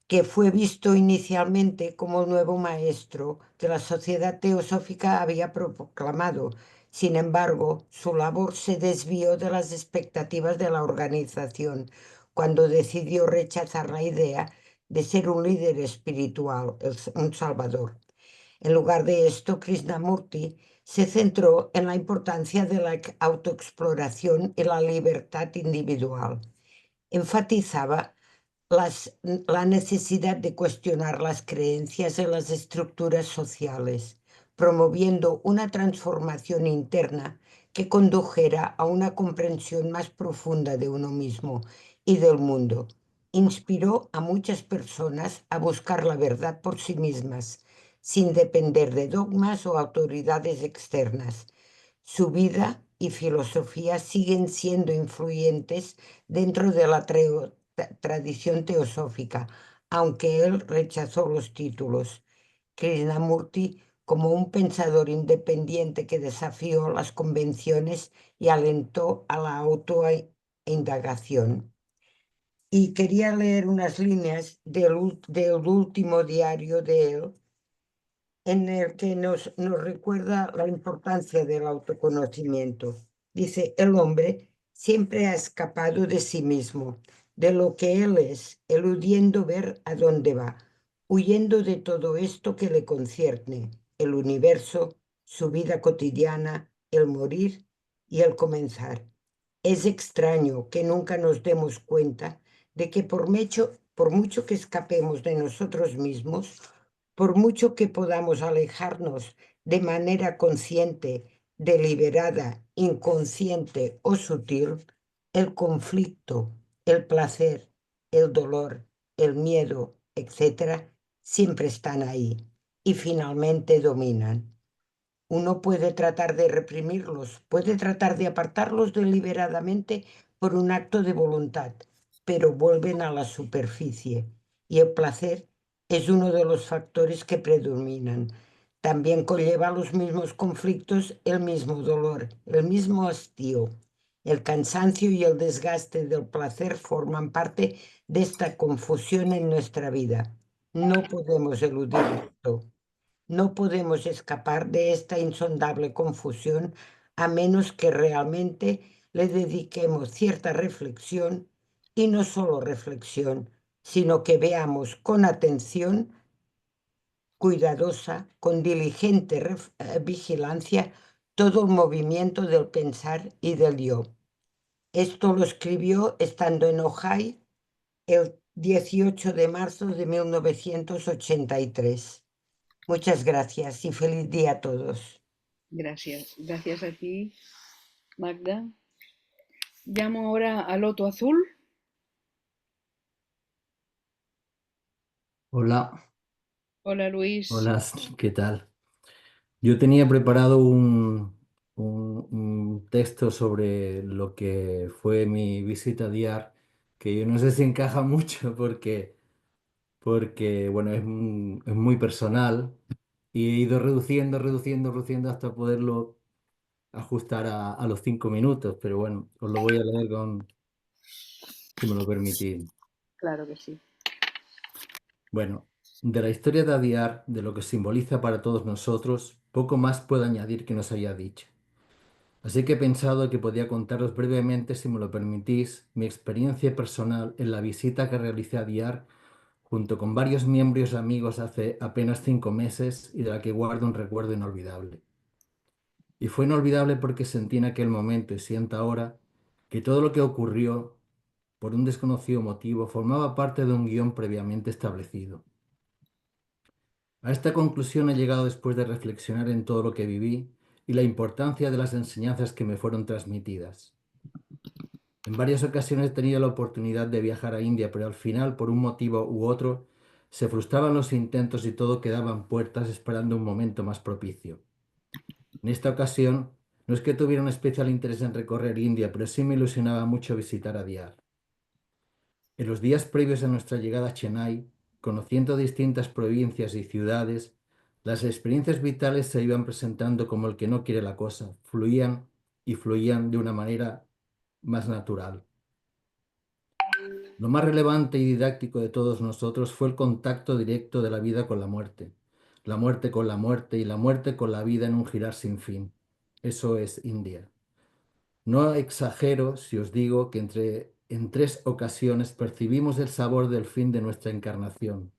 que fue visto inicialmente como el nuevo maestro que la Sociedad Teosófica había proclamado. Sin embargo, su labor se desvió de las expectativas de la organización cuando decidió rechazar la idea de ser un líder espiritual, un salvador. En lugar de esto, Krishnamurti se centró en la importancia de la autoexploración y la libertad individual. Enfatizaba la necesidad de cuestionar las creencias en las estructuras sociales, promoviendo una transformación interna que condujera a una comprensión más profunda de uno mismo y del mundo. Inspiró a muchas personas a buscar la verdad por sí mismas, sin depender de dogmas o autoridades externas. Su vida y filosofía siguen siendo influyentes dentro de la tradición teosófica, aunque él rechazó los títulos. Krishnamurti, como un pensador independiente que desafió las convenciones y alentó a la autoindagación. Y quería leer unas líneas del último diario de él, en el que nos recuerda la importancia del autoconocimiento. Dice, el hombre siempre ha escapado de sí mismo, de lo que él es, eludiendo ver a dónde va, huyendo de todo esto que le concierne, el universo, su vida cotidiana, el morir y el comenzar. Es extraño que nunca nos demos cuenta de que por mucho que escapemos de nosotros mismos, por mucho que podamos alejarnos de manera consciente, deliberada, inconsciente o sutil, el conflicto, el placer, el dolor, el miedo, etc., siempre están ahí y finalmente dominan. Uno puede tratar de reprimirlos, puede tratar de apartarlos deliberadamente por un acto de voluntad, pero vuelven a la superficie y el placer es uno de los factores que predominan. También conlleva los mismos conflictos, el mismo dolor, el mismo hastío. El cansancio y el desgaste del placer forman parte de esta confusión en nuestra vida. No podemos eludir esto. No podemos escapar de esta insondable confusión a menos que realmente le dediquemos cierta reflexión, y no solo reflexión, sino que veamos con atención cuidadosa, con diligente vigilancia, todo el movimiento del pensar y del yo. Esto lo escribió estando en Ojai el 18 de marzo de 1983. Muchas gracias y feliz día a todos. Gracias. Gracias a ti, Magda. Llamo ahora a Loto Azul. Hola, Hola, Luis. hola, ¿qué tal? Yo tenía preparado un texto sobre lo que fue mi visita a Diyar, que yo no sé si encaja mucho porque bueno, es muy personal y he ido reduciendo hasta poderlo ajustar a los 5 minutos, pero bueno, os lo voy a leer si me lo permitís. Claro que sí. Bueno, de la historia de Adyar, de lo que simboliza para todos nosotros, poco más puedo añadir que nos haya dicho. Así que he pensado que podía contaros brevemente, si me lo permitís, mi experiencia personal en la visita que realicé a Adyar junto con varios miembros y amigos hace apenas 5 meses y de la que guardo un recuerdo inolvidable. Y fue inolvidable porque sentí en aquel momento y siento ahora que todo lo que ocurrió, por un desconocido motivo, formaba parte de un guión previamente establecido. A esta conclusión he llegado después de reflexionar en todo lo que viví y la importancia de las enseñanzas que me fueron transmitidas. En varias ocasiones he tenido la oportunidad de viajar a India, pero al final, por un motivo u otro, se frustraban los intentos y todo quedaba en puertas esperando un momento más propicio. En esta ocasión, no es que tuviera un especial interés en recorrer India, pero sí me ilusionaba mucho visitar a Diyar. En los días previos a nuestra llegada a Chennai, conociendo distintas provincias y ciudades, las experiencias vitales se iban presentando como el que no quiere la cosa, fluían y fluían de una manera más natural. Lo más relevante y didáctico de todos nosotros fue el contacto directo de la vida con la muerte con la muerte y la muerte con la vida en un girar sin fin. Eso es India. No exagero si os digo que en 3 ocasiones percibimos el sabor del fin de nuestra encarnación,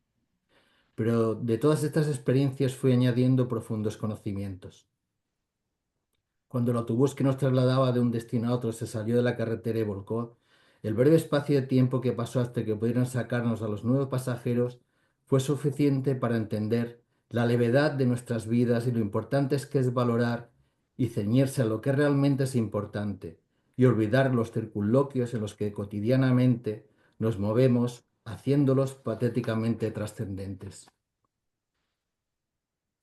pero de todas estas experiencias fui añadiendo profundos conocimientos. Cuando el autobús que nos trasladaba de un destino a otro se salió de la carretera y volcó, el breve espacio de tiempo que pasó hasta que pudieron sacarnos a los 9 pasajeros fue suficiente para entender la levedad de nuestras vidas y lo importante que es valorar y ceñirse a lo que realmente es importante y olvidar los circunloquios en los que cotidianamente nos movemos, haciéndolos patéticamente trascendentes.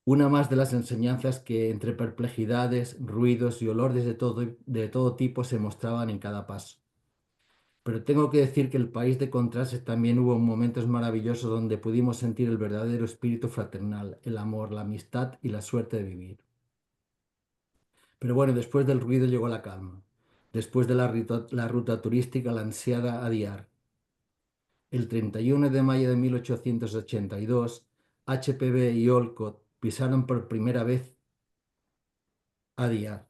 Una más de las enseñanzas que entre perplejidades, ruidos y olores de todo tipo se mostraban en cada paso. Pero tengo que decir que el país de contrastes también hubo momentos maravillosos donde pudimos sentir el verdadero espíritu fraternal, el amor, la amistad y la suerte de vivir. Pero bueno, después del ruido llegó la calma. Después de la ruta turística, la ansiada a Diyar. El 31 de mayo de 1882, HPB y Olcott pisaron por primera vez a Diyar.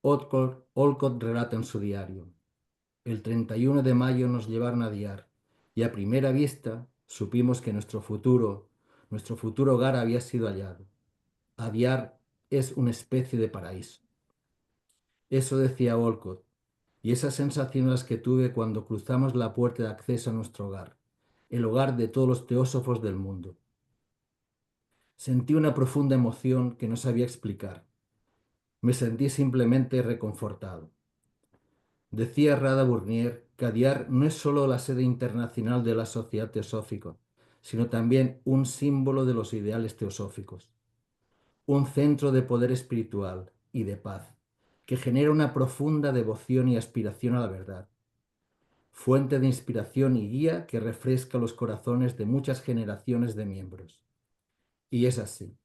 Olcott relata en su diario: el 31 de mayo nos llevaron a Diyar y a primera vista supimos que nuestro futuro hogar había sido hallado. Diyar es una especie de paraíso. Eso decía Olcott, y esas sensaciones las que tuve cuando cruzamos la puerta de acceso a nuestro hogar, el hogar de todos los teósofos del mundo. Sentí una profunda emoción que no sabía explicar. Me sentí simplemente reconfortado. Decía Rada Burnier que Diyar no es solo la sede internacional de la Sociedad Teosófica, sino también un símbolo de los ideales teosóficos, un centro de poder espiritual y de paz, que genera una profunda devoción y aspiración a la verdad, fuente de inspiración y guía que refresca los corazones de muchas generaciones de miembros. Y es así.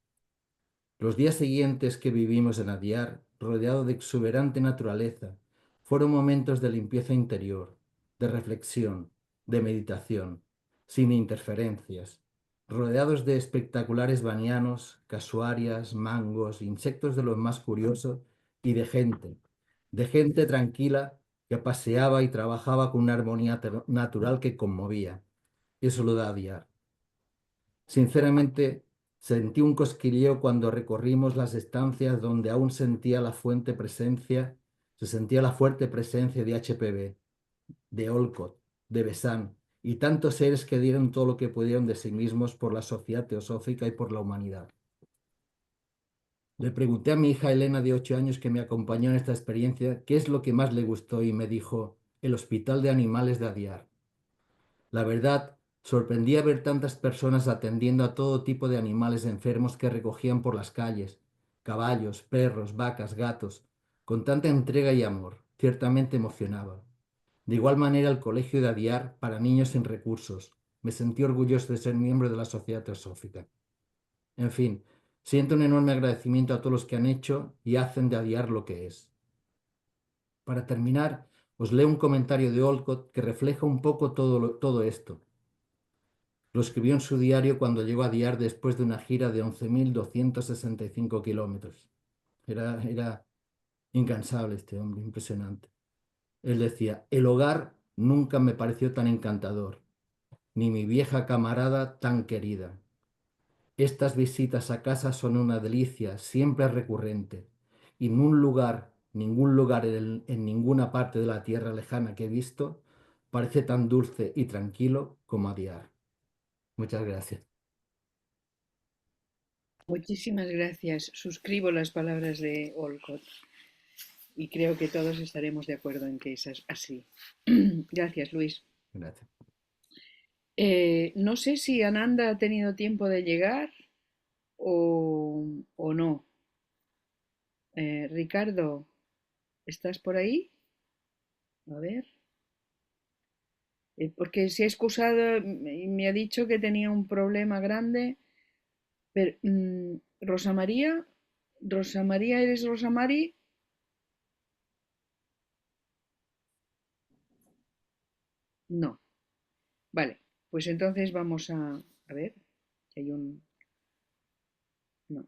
Los días siguientes que vivimos en Diyar, rodeado de exuberante naturaleza, fueron momentos de limpieza interior, de reflexión, de meditación, sin interferencias, rodeados de espectaculares banianos, casuarias, mangos, insectos de lo más curioso y de gente tranquila que paseaba y trabajaba con una armonía natural que conmovía. Eso lo da Adyar. Sinceramente, sentí un cosquilleo cuando recorrimos las estancias donde aún se sentía la fuerte presencia de HPV, de Olcott, de Besán y tantos seres que dieron todo lo que pudieron de sí mismos por la sociedad teosófica y por la humanidad. Le pregunté a mi hija Elena, de 8 años, que me acompañó en esta experiencia, qué es lo que más le gustó y me dijo, el Hospital de Animales de Adyar. La verdad, sorprendía ver tantas personas atendiendo a todo tipo de animales enfermos que recogían por las calles, caballos, perros, vacas, gatos, con tanta entrega y amor, ciertamente emocionaba. De igual manera, el colegio de Adyar para niños sin recursos. Me sentí orgulloso de ser miembro de la Sociedad Teosófica. En fin, siento un enorme agradecimiento a todos los que han hecho y hacen de Adyar lo que es. Para terminar, os leo un comentario de Olcott que refleja un poco todo esto. Lo escribió en su diario cuando llegó a Adyar después de una gira de 11.265 kilómetros. Era incansable este hombre, impresionante. Él decía, el hogar nunca me pareció tan encantador, ni mi vieja camarada tan querida. Estas visitas a casa son una delicia, siempre recurrente, y ningún lugar en ninguna parte de la tierra lejana que he visto parece tan dulce y tranquilo como Adyar. Muchas gracias. Muchísimas gracias. Suscribo las palabras de Olcott y creo que todos estaremos de acuerdo en que es así. Gracias, Luis. Gracias. No sé si Ananda ha tenido tiempo de llegar o no. Ricardo, ¿estás por ahí? A ver. Porque se ha excusado y me ha dicho que tenía un problema grande. Pero, Rosa María, ¿eres Rosa Mari? No. Vale, pues entonces vamos a ver si hay un... No.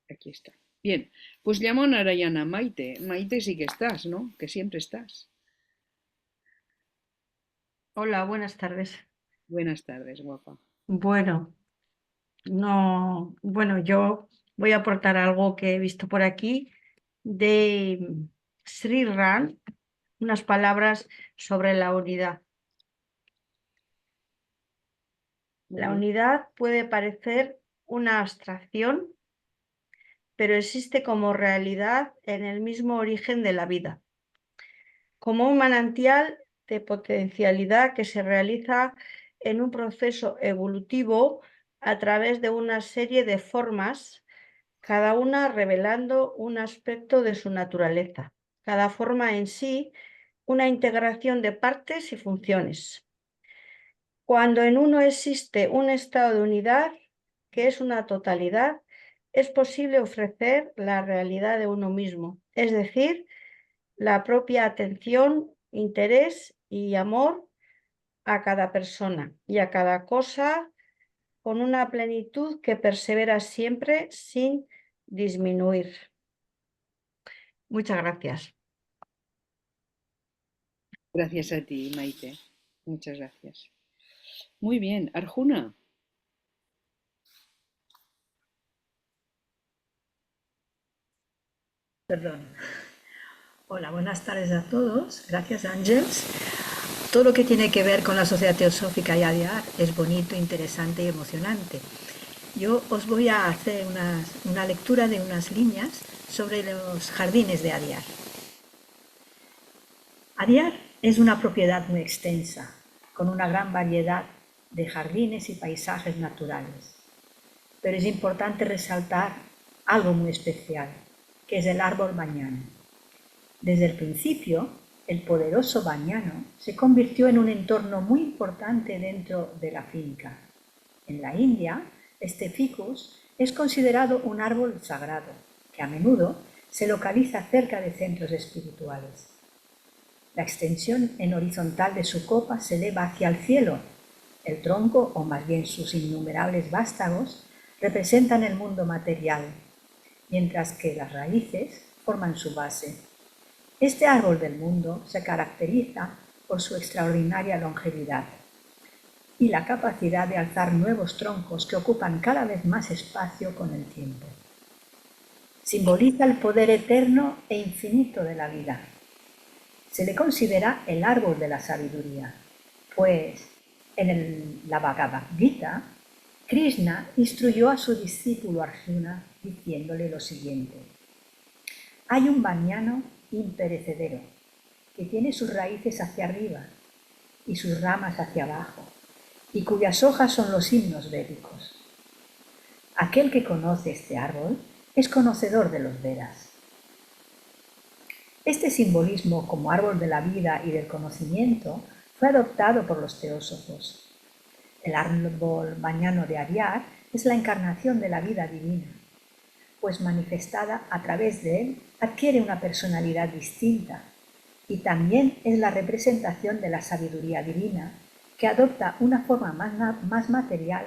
Aquí está. Bien, pues llamo a Narayana. Maite. Maite sí que estás, ¿no? Que siempre estás. Hola, buenas tardes. Buenas tardes, guapa. Bueno, yo voy a aportar algo que he visto por aquí de Sri Ram, unas palabras sobre la unidad. La unidad puede parecer una abstracción, pero existe como realidad en el mismo origen de la vida, como un manantial de potencialidad que se realiza en un proceso evolutivo a través de una serie de formas, cada una revelando un aspecto de su naturaleza, cada forma en sí una integración de partes y funciones. Cuando en uno existe un estado de unidad, que es una totalidad, es posible ofrecer la realidad de uno mismo, es decir, la propia atención, interés y amor a cada persona y a cada cosa con una plenitud que persevera siempre sin disminuir. Muchas gracias. Gracias a ti, Maite. Muchas gracias. Muy bien, Arjuna. Perdón. Hola, buenas tardes a todos. Gracias, Ángels. Todo lo que tiene que ver con la Sociedad Teosófica y Adyar es bonito, interesante y emocionante. Yo os voy a hacer una lectura de unas líneas sobre los jardines de Adyar. Adyar es una propiedad muy extensa, con una gran variedad de jardines y paisajes naturales. Pero es importante resaltar algo muy especial, que es el árbol bañano. Desde el principio, el poderoso bañano se convirtió en un entorno muy importante dentro de la finca. En la India, este ficus es considerado un árbol sagrado, que a menudo se localiza cerca de centros espirituales. La extensión en horizontal de su copa se eleva hacia el cielo. El tronco, o más bien sus innumerables vástagos, representan el mundo material. mientras que las raíces forman su base. Este árbol del mundo se caracteriza por su extraordinaria longevidad y la capacidad de alzar nuevos troncos que ocupan cada vez más espacio con el tiempo. Simboliza el poder eterno e infinito de la vida. Se le considera el árbol de la sabiduría, pues en la Bhagavad Gita, Krishna instruyó a su discípulo Arjuna diciéndole lo siguiente: hay un banyan imperecedero que tiene sus raíces hacia arriba y sus ramas hacia abajo, y cuyas hojas son los himnos védicos. Aquel que conoce este árbol es conocedor de los Vedas. Este simbolismo como árbol de la vida y del conocimiento fue adoptado por los teósofos. El árbol bañano de Adyar es la encarnación de la vida divina, pues manifestada a través de él adquiere una personalidad distinta y también es la representación de la sabiduría divina, que adopta una forma más material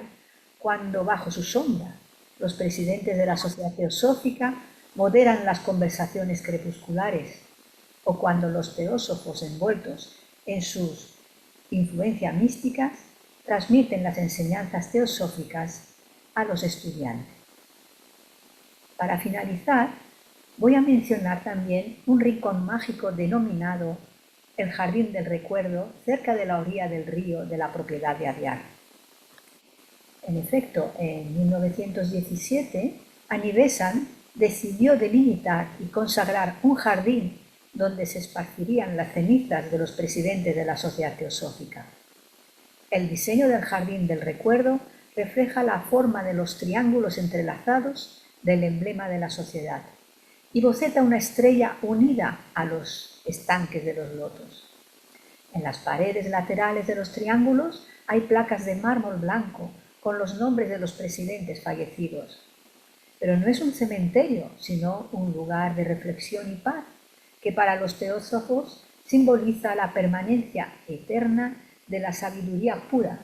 cuando bajo su sombra los presidentes de la sociedad teosófica moderan las conversaciones crepusculares, o cuando los teósofos envueltos en sus influencias místicas transmiten las enseñanzas teosóficas a los estudiantes. Para finalizar, voy a mencionar también un rincón mágico denominado el Jardín del Recuerdo, cerca de la orilla del río de la propiedad de Adyar. En efecto, en 1917, Anibesan decidió delimitar y consagrar un jardín donde se esparcirían las cenizas de los presidentes de la Sociedad Teosófica. El diseño del Jardín del Recuerdo refleja la forma de los triángulos entrelazados del emblema de la sociedad y boceta una estrella unida a los estanques de los lotos. En las paredes laterales de los triángulos hay placas de mármol blanco con los nombres de los presidentes fallecidos. Pero no es un cementerio, sino un lugar de reflexión y paz, que para los teósofos simboliza la permanencia eterna de la sabiduría pura,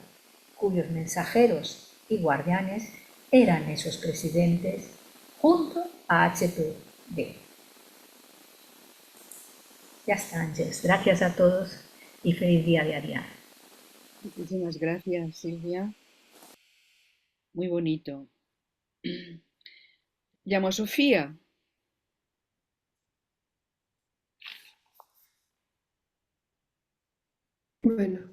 cuyos mensajeros y guardianes eran esos presidentes, junto a HPD. Ya está, Ángeles. Gracias a todos y feliz día de Adyar. Muchísimas gracias, Silvia. Muy bonito. Llamo a Sofía. Bueno,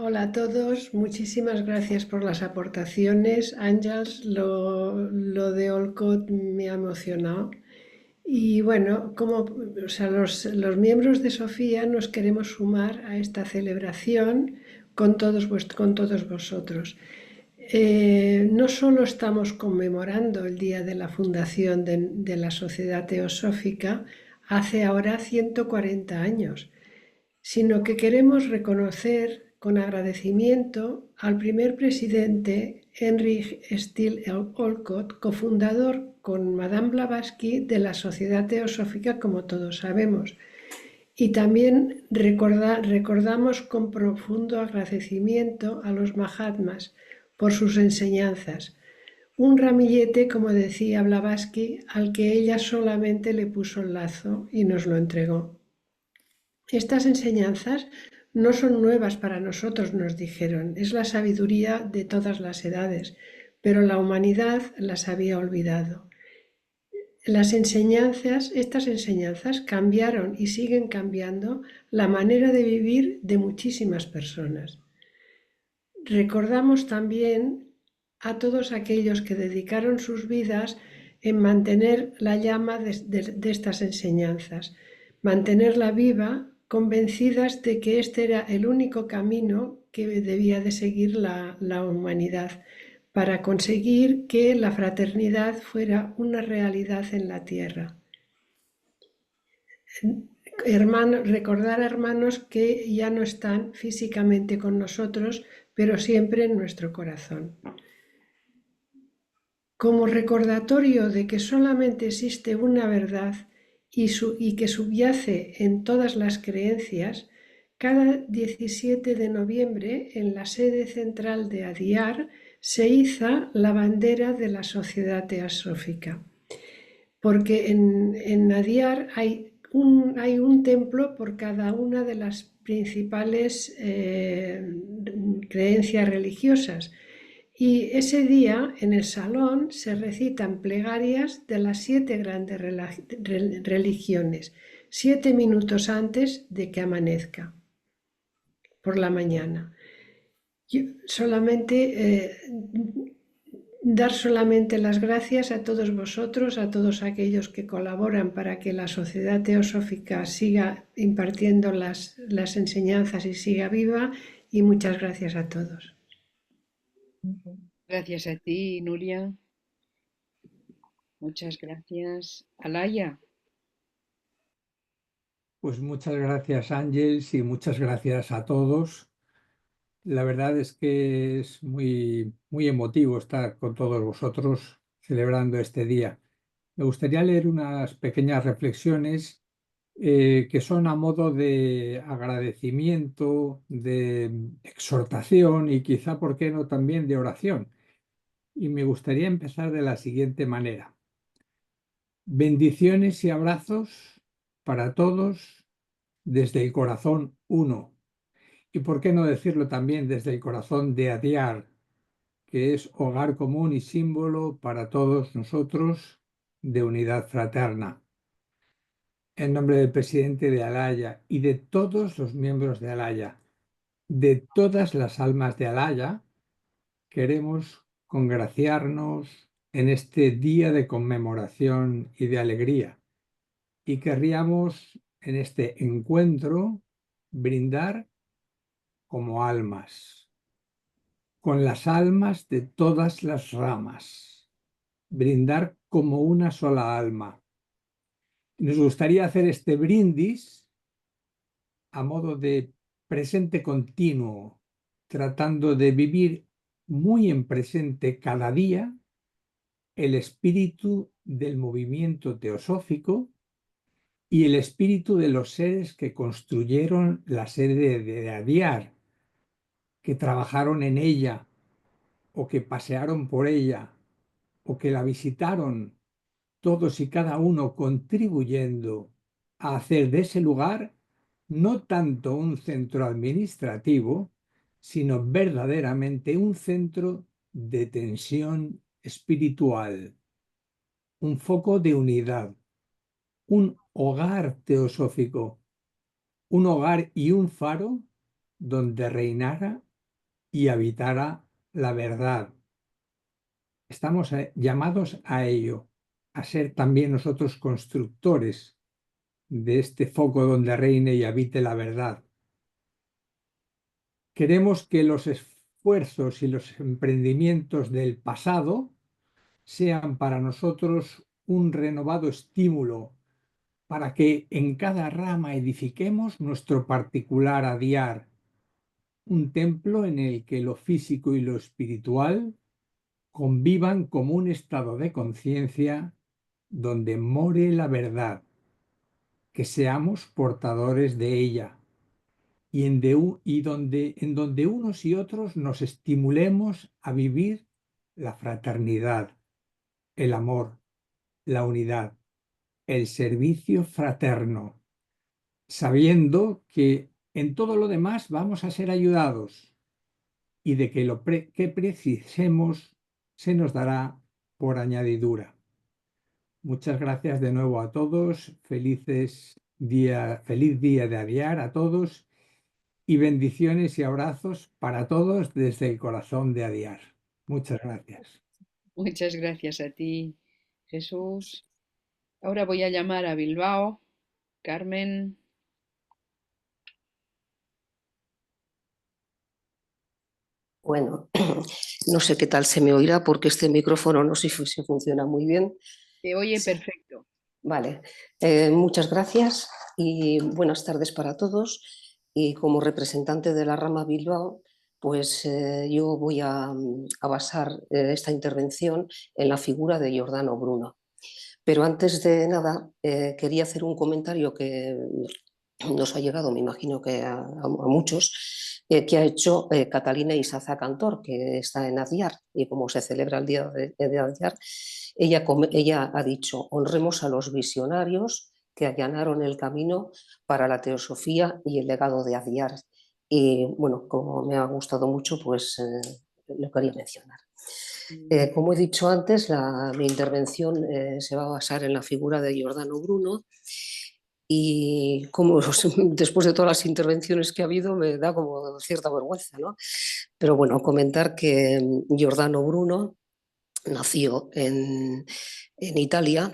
hola a todos, muchísimas gracias por las aportaciones. Ángels, lo de Olcott me ha emocionado. Y bueno, los miembros de Sofía nos queremos sumar a esta celebración con todos vosotros. No solo estamos conmemorando el día de la fundación de la Sociedad Teosófica hace ahora 140 años, sino que queremos reconocer con agradecimiento al primer presidente Heinrich Steele Olcott, cofundador con Madame Blavatsky de la Sociedad Teosófica, como todos sabemos. Y también recordamos con profundo agradecimiento a los Mahatmas por sus enseñanzas. Un ramillete, como decía Blavatsky, al que ella solamente le puso el lazo y nos lo entregó. Estas enseñanzas no son nuevas para nosotros, nos dijeron, es la sabiduría de todas las edades, pero la humanidad las había olvidado. Estas enseñanzas cambiaron y siguen cambiando la manera de vivir de muchísimas personas. Recordamos también a todos aquellos que dedicaron sus vidas en mantener la llama de estas enseñanzas, mantenerla viva, convencidas de que este era el único camino que debía de seguir la humanidad para conseguir que la fraternidad fuera una realidad en la tierra. Recordar a hermanos que ya no están físicamente con nosotros, pero siempre en nuestro corazón. Como recordatorio de que solamente existe una verdad y que subyace en todas las creencias, Cada 17 de noviembre, en la sede central de Adyar, se iza la bandera de la Sociedad Teosófica, porque en Adyar hay un templo por cada una de las principales creencias religiosas. Y ese día, en el salón, se recitan plegarias de las 7 grandes religiones, 7 minutos antes de que amanezca, por la mañana. Dar solamente las gracias a todos vosotros, a todos aquellos que colaboran para que la Sociedad Teosófica siga impartiendo las enseñanzas y siga viva, y muchas gracias a todos. Gracias a ti, Nuria. Muchas gracias. Alaya. Pues muchas gracias, Ángeles, y muchas gracias a todos. La verdad es que es muy emotivo estar con todos vosotros celebrando este día. Me gustaría leer unas pequeñas reflexiones que son a modo de agradecimiento, de exhortación y quizá, ¿por qué no?, también de oración. Y me gustaría empezar de la siguiente manera. Bendiciones y abrazos para todos desde el corazón uno. Y por qué no decirlo también desde el corazón de Adyar, que es hogar común y símbolo para todos nosotros de unidad fraterna. En nombre del presidente de Alaya y de todos los miembros de Alaya, de todas las almas de Alaya, queremos congraciarnos en este día de conmemoración y de alegría. Y querríamos en este encuentro brindar como almas, con las almas de todas las ramas, brindar como una sola alma. Nos gustaría hacer este brindis a modo de presente continuo, tratando de vivir muy en presente cada día el espíritu del movimiento teosófico y el espíritu de los seres que construyeron la sede de Adyar, que trabajaron en ella, o que pasearon por ella, o que la visitaron, todos y cada uno contribuyendo a hacer de ese lugar no tanto un centro administrativo, sino verdaderamente un centro de tensión espiritual, un foco de unidad, un hogar teosófico, un hogar y un faro donde reinara y habitara la verdad. Estamos llamados a ello, a ser también nosotros constructores de este foco donde reine y habite la verdad. Queremos que los esfuerzos y los emprendimientos del pasado sean para nosotros un renovado estímulo para que en cada rama edifiquemos nuestro particular Adyar, un templo en el que lo físico y lo espiritual convivan como un estado de conciencia donde more la verdad, que seamos portadores de ella y en donde unos y otros nos estimulemos a vivir la fraternidad, el amor, la unidad, el servicio fraterno, sabiendo que en todo lo demás vamos a ser ayudados y de que lo que precisemos se nos dará por añadidura. Muchas gracias de nuevo a todos, feliz día de Adyar a todos y bendiciones y abrazos para todos desde el corazón de Adyar. Muchas gracias. Muchas gracias a ti, Jesús. Ahora voy a llamar a Bilbao. Carmen. Bueno, no sé qué tal se me oirá porque este micrófono no sé si funciona muy bien. Te oye perfecto. Vale, muchas gracias y buenas tardes para todos. Y como representante de la rama Bilbao, pues yo voy a basar esta intervención en la figura de Giordano Bruno. Pero antes de nada, quería hacer un comentario que nos ha llegado, me imagino que a muchos, que ha hecho Catalina Isaza Cantor, que está en Adyar, y como se celebra el día de Adyar, ella ha dicho: honremos a los visionarios que allanaron el camino para la teosofía y el legado de Adyar. Y bueno, como me ha gustado mucho, pues lo quería mencionar. Como he dicho antes, mi intervención se va a basar en la figura de Giordano Bruno. Y como después de todas las intervenciones que ha habido me da como cierta vergüenza, ¿no? Pero bueno, comentar que Giordano Bruno nació en Italia,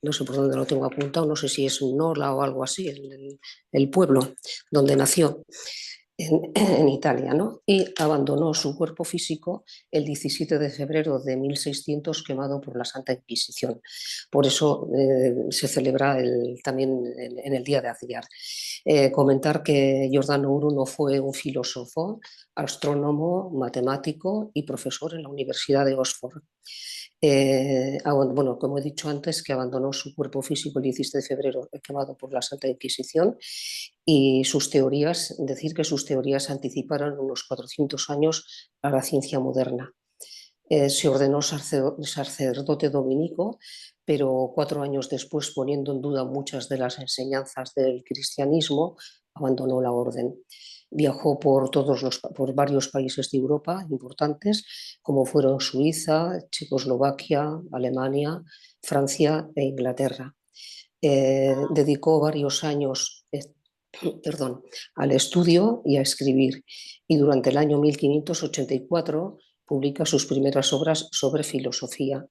no sé por dónde lo tengo apuntado, no sé si es Nola o algo así, el pueblo donde nació. En Italia, ¿no? Y abandonó su cuerpo físico el 17 de febrero de 1600 quemado por la Santa Inquisición. Por eso se celebra también en el Día de Adyar. Comentar que Giordano Bruno fue un filósofo, astrónomo, matemático y profesor en la Universidad de Oxford. Bueno, como he dicho antes, que abandonó su cuerpo físico el 17 de febrero quemado por la Santa Inquisición, y sus teorías, decir que sus teorías anticiparon unos 400 años a la ciencia moderna. Se ordenó sacerdote dominico, pero 4 años después, poniendo en duda muchas de las enseñanzas del cristianismo, abandonó la orden. Viajó por varios países de Europa importantes, como fueron Suiza, Checoslovaquia, Alemania, Francia e Inglaterra. Dedicó varios años al estudio y a escribir, y durante el año 1584 publica sus primeras obras sobre filosofía.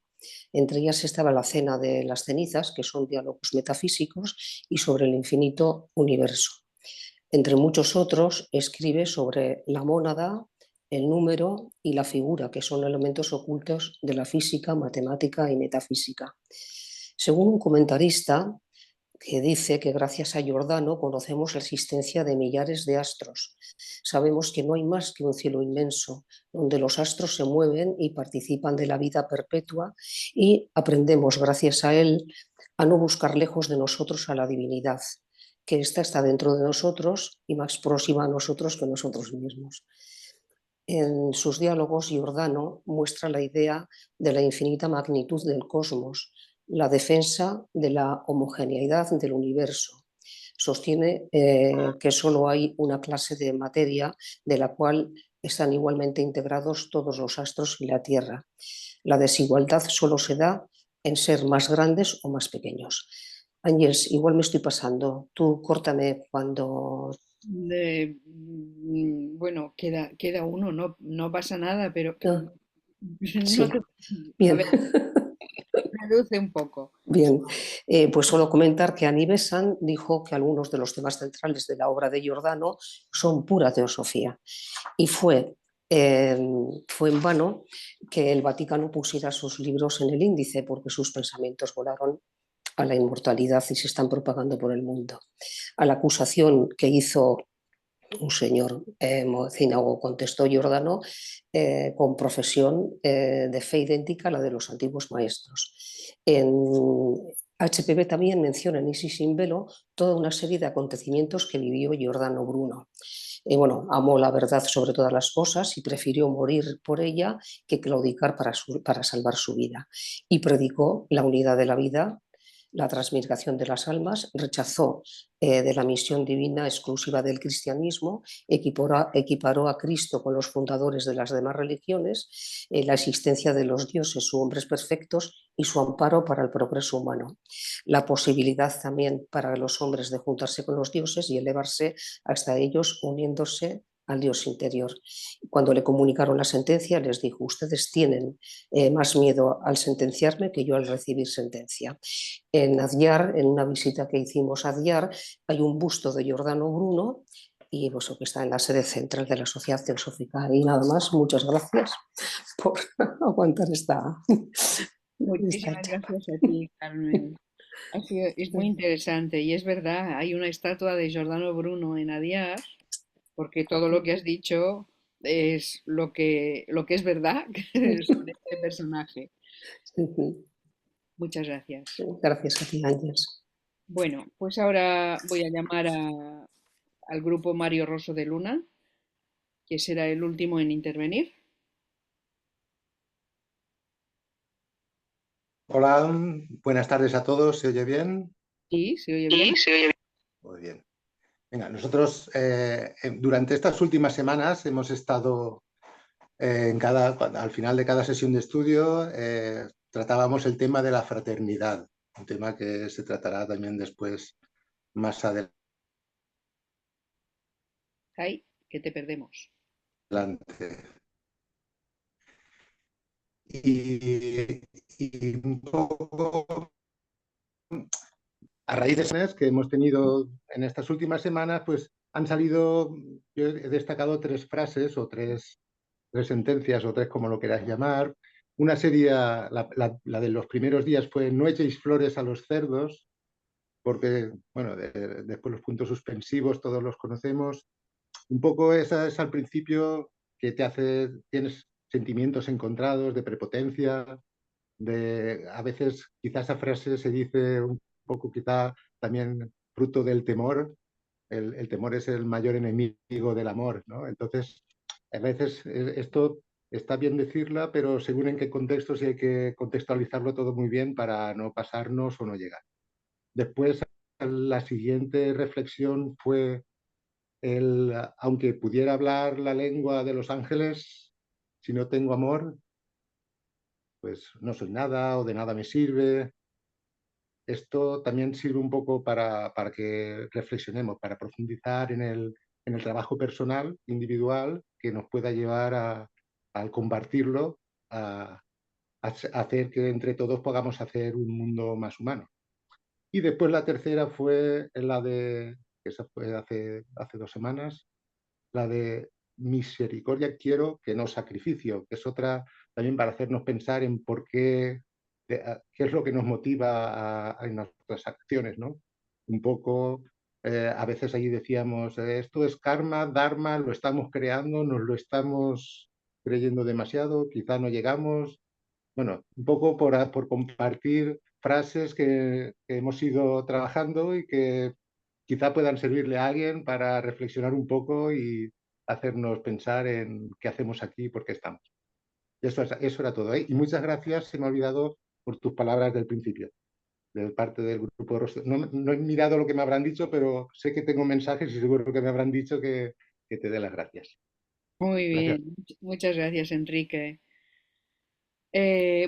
Entre ellas estaba La Cena de las Cenizas, que son diálogos metafísicos, y sobre el infinito universo. Entre muchos otros, escribe sobre la mónada, el número y la figura, que son elementos ocultos de la física, matemática y metafísica. Según un comentarista, que dice que gracias a Giordano conocemos la existencia de millares de astros. Sabemos que no hay más que un cielo inmenso, donde los astros se mueven y participan de la vida perpetua, y aprendemos gracias a él a no buscar lejos de nosotros a la divinidad, que ésta está dentro de nosotros y más próxima a nosotros que nosotros mismos. En sus diálogos, Giordano muestra la idea de la infinita magnitud del cosmos, la defensa de la homogeneidad del universo. Sostiene que solo hay una clase de materia de la cual están igualmente integrados todos los astros y la Tierra. La desigualdad solo se da en ser más grandes o más pequeños. Ángeles, igual me estoy pasando. Tú córtame cuando... Bueno, queda uno, no pasa nada, pero Sí, no te... bien. A ver, reduce un poco. Bien, pues solo comentar que Annie Besant dijo que algunos de los temas centrales de la obra de Giordano son pura teosofía, y fue en vano que el Vaticano pusiera sus libros en el índice, porque sus pensamientos volaron a la inmortalidad y se están propagando por el mundo. A la acusación que hizo un señor mocínago, contestó Giordano con profesión de fe idéntica a la de los antiguos maestros. En HPB también menciona en Isis in Velo toda una serie de acontecimientos que vivió Giordano Bruno. Bueno, amó la verdad sobre todas las cosas y prefirió morir por ella que claudicar para salvar su vida. Y predicó la unidad de la vida, la transmigración de las almas, rechazó de la misión divina exclusiva del cristianismo, equiparó a Cristo con los fundadores de las demás religiones, la existencia de los dioses u hombres perfectos y su amparo para el progreso humano. La posibilidad también para los hombres de juntarse con los dioses y elevarse hasta ellos uniéndose al Dios interior. Cuando le comunicaron la sentencia, les dijo: ustedes tienen más miedo al sentenciarme que yo al recibir sentencia. En Adyar, en una visita que hicimos a Adyar, hay un busto de Giordano Bruno, y pues, que está en la sede central de la Sociedad Teosófica. Y nada más, muchas gracias por aguantar esta Muchísimas charla. gracias a ti, Carmen. Es muy interesante y es verdad, hay una estatua de Giordano Bruno en Adyar, porque todo lo que has dicho es lo que es verdad sobre este personaje. Muchas gracias. Gracias a ti, Ángeles. Bueno, pues ahora voy a llamar al grupo Mario Rosso de Luna, que será el último en intervenir. Hola, buenas tardes a todos. ¿Se oye bien? Sí, ¿se oye bien? Muy bien. Venga, nosotros durante estas últimas semanas hemos estado al final de cada sesión de estudio tratábamos el tema de la fraternidad, un tema que se tratará también después más Ay, que te perdemos. adelante. Y un poco a raíz de eso que hemos tenido en estas últimas semanas, pues han salido, yo he destacado tres frases o tres sentencias o tres, como lo queráis llamar. Una sería, la de los primeros días fue: no echéis flores a los cerdos, porque, bueno, después los puntos suspensivos todos los conocemos. Un poco esa es al principio que tienes sentimientos encontrados de prepotencia, a veces quizás esa frase se dice un poco quizá también fruto del temor. El temor es el mayor enemigo del amor, ¿no? Entonces, a veces esto está bien decirla, pero según en qué contexto, sí hay que contextualizarlo todo muy bien para no pasarnos o no llegar. Después, la siguiente reflexión fue aunque pudiera hablar la lengua de los ángeles, si no tengo amor, pues no soy nada o de nada me sirve. Esto también sirve un poco para que reflexionemos, para profundizar en el trabajo personal, individual, que nos pueda llevar al compartirlo, a hacer que entre todos podamos hacer un mundo más humano. Y después la tercera fue que esa fue hace 2 semanas, la de misericordia quiero que no sacrificio, que es otra también para hacernos pensar en qué es lo que nos motiva en nuestras acciones, ¿no? Un poco, a veces allí decíamos, esto es karma, dharma, lo estamos creando, nos lo estamos creyendo demasiado, quizá no llegamos. Bueno, un poco por compartir frases que hemos ido trabajando y que quizá puedan servirle a alguien para reflexionar un poco y hacernos pensar en qué hacemos aquí y por qué estamos. Eso era todo. Y muchas gracias, se me ha olvidado, por tus palabras del principio, de parte del grupo Rostro. No he mirado lo que me habrán dicho, pero sé que tengo mensajes y seguro que me habrán dicho que te dé las gracias. Muy Gracias. bien, muchas gracias, Enrique.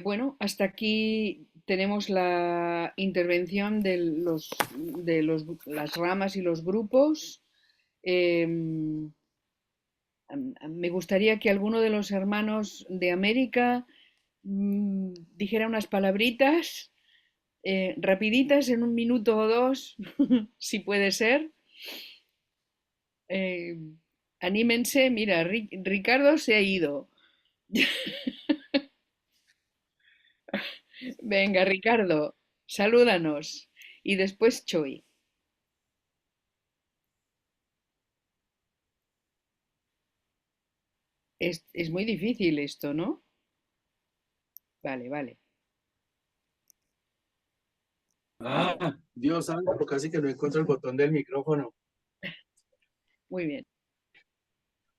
Bueno, hasta aquí tenemos la intervención las ramas y los grupos. Me gustaría que alguno de los hermanos de América dijera unas palabritas rapiditas en 1 minuto o 2, si puede ser. Eh, anímense, mira, Ricardo se ha ido. Venga, Ricardo, salúdanos. Y después Choi. Es muy difícil esto, ¿no? Vale, vale. Dios santo, casi que no encuentro el botón del micrófono. Muy bien.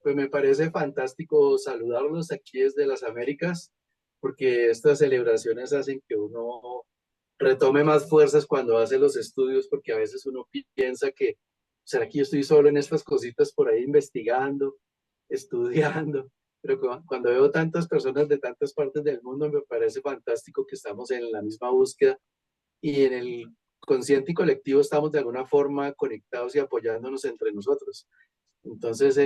Pues me parece fantástico saludarlos aquí desde las Américas, porque estas celebraciones hacen que uno retome más fuerzas cuando hace los estudios, porque a veces uno piensa que, ¿será que yo estoy solo en estas cositas por ahí investigando, estudiando? Pero cuando veo tantas personas de tantas partes del mundo, me parece fantástico que estamos en la misma búsqueda y en el consciente y colectivo estamos de alguna forma conectados y apoyándonos entre nosotros. Entonces,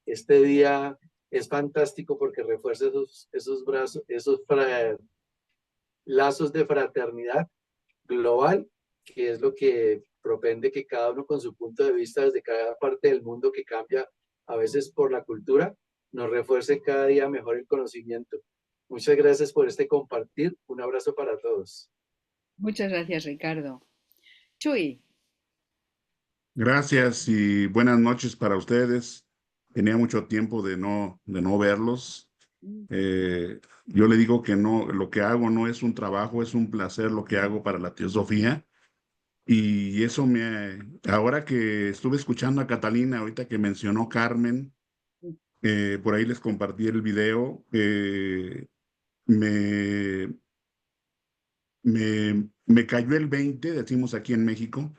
este día es fantástico porque refuerza esos brazos, lazos de fraternidad global, que es lo que propende que cada uno con su punto de vista desde cada parte del mundo que cambia a veces por la cultura, nos refuerce cada día mejor el conocimiento. Muchas gracias por este compartir. Un abrazo para todos. Muchas gracias, Ricardo. Chuy. Gracias y buenas noches para ustedes. Tenía mucho tiempo de no verlos. Yo le digo que no, lo que hago no es un trabajo, es un placer lo que hago para la teosofía. Y eso ahora que estuve escuchando a Catalina, ahorita que mencionó Carmen, por ahí les compartí el video, me, me cayó el 20, decimos aquí en México,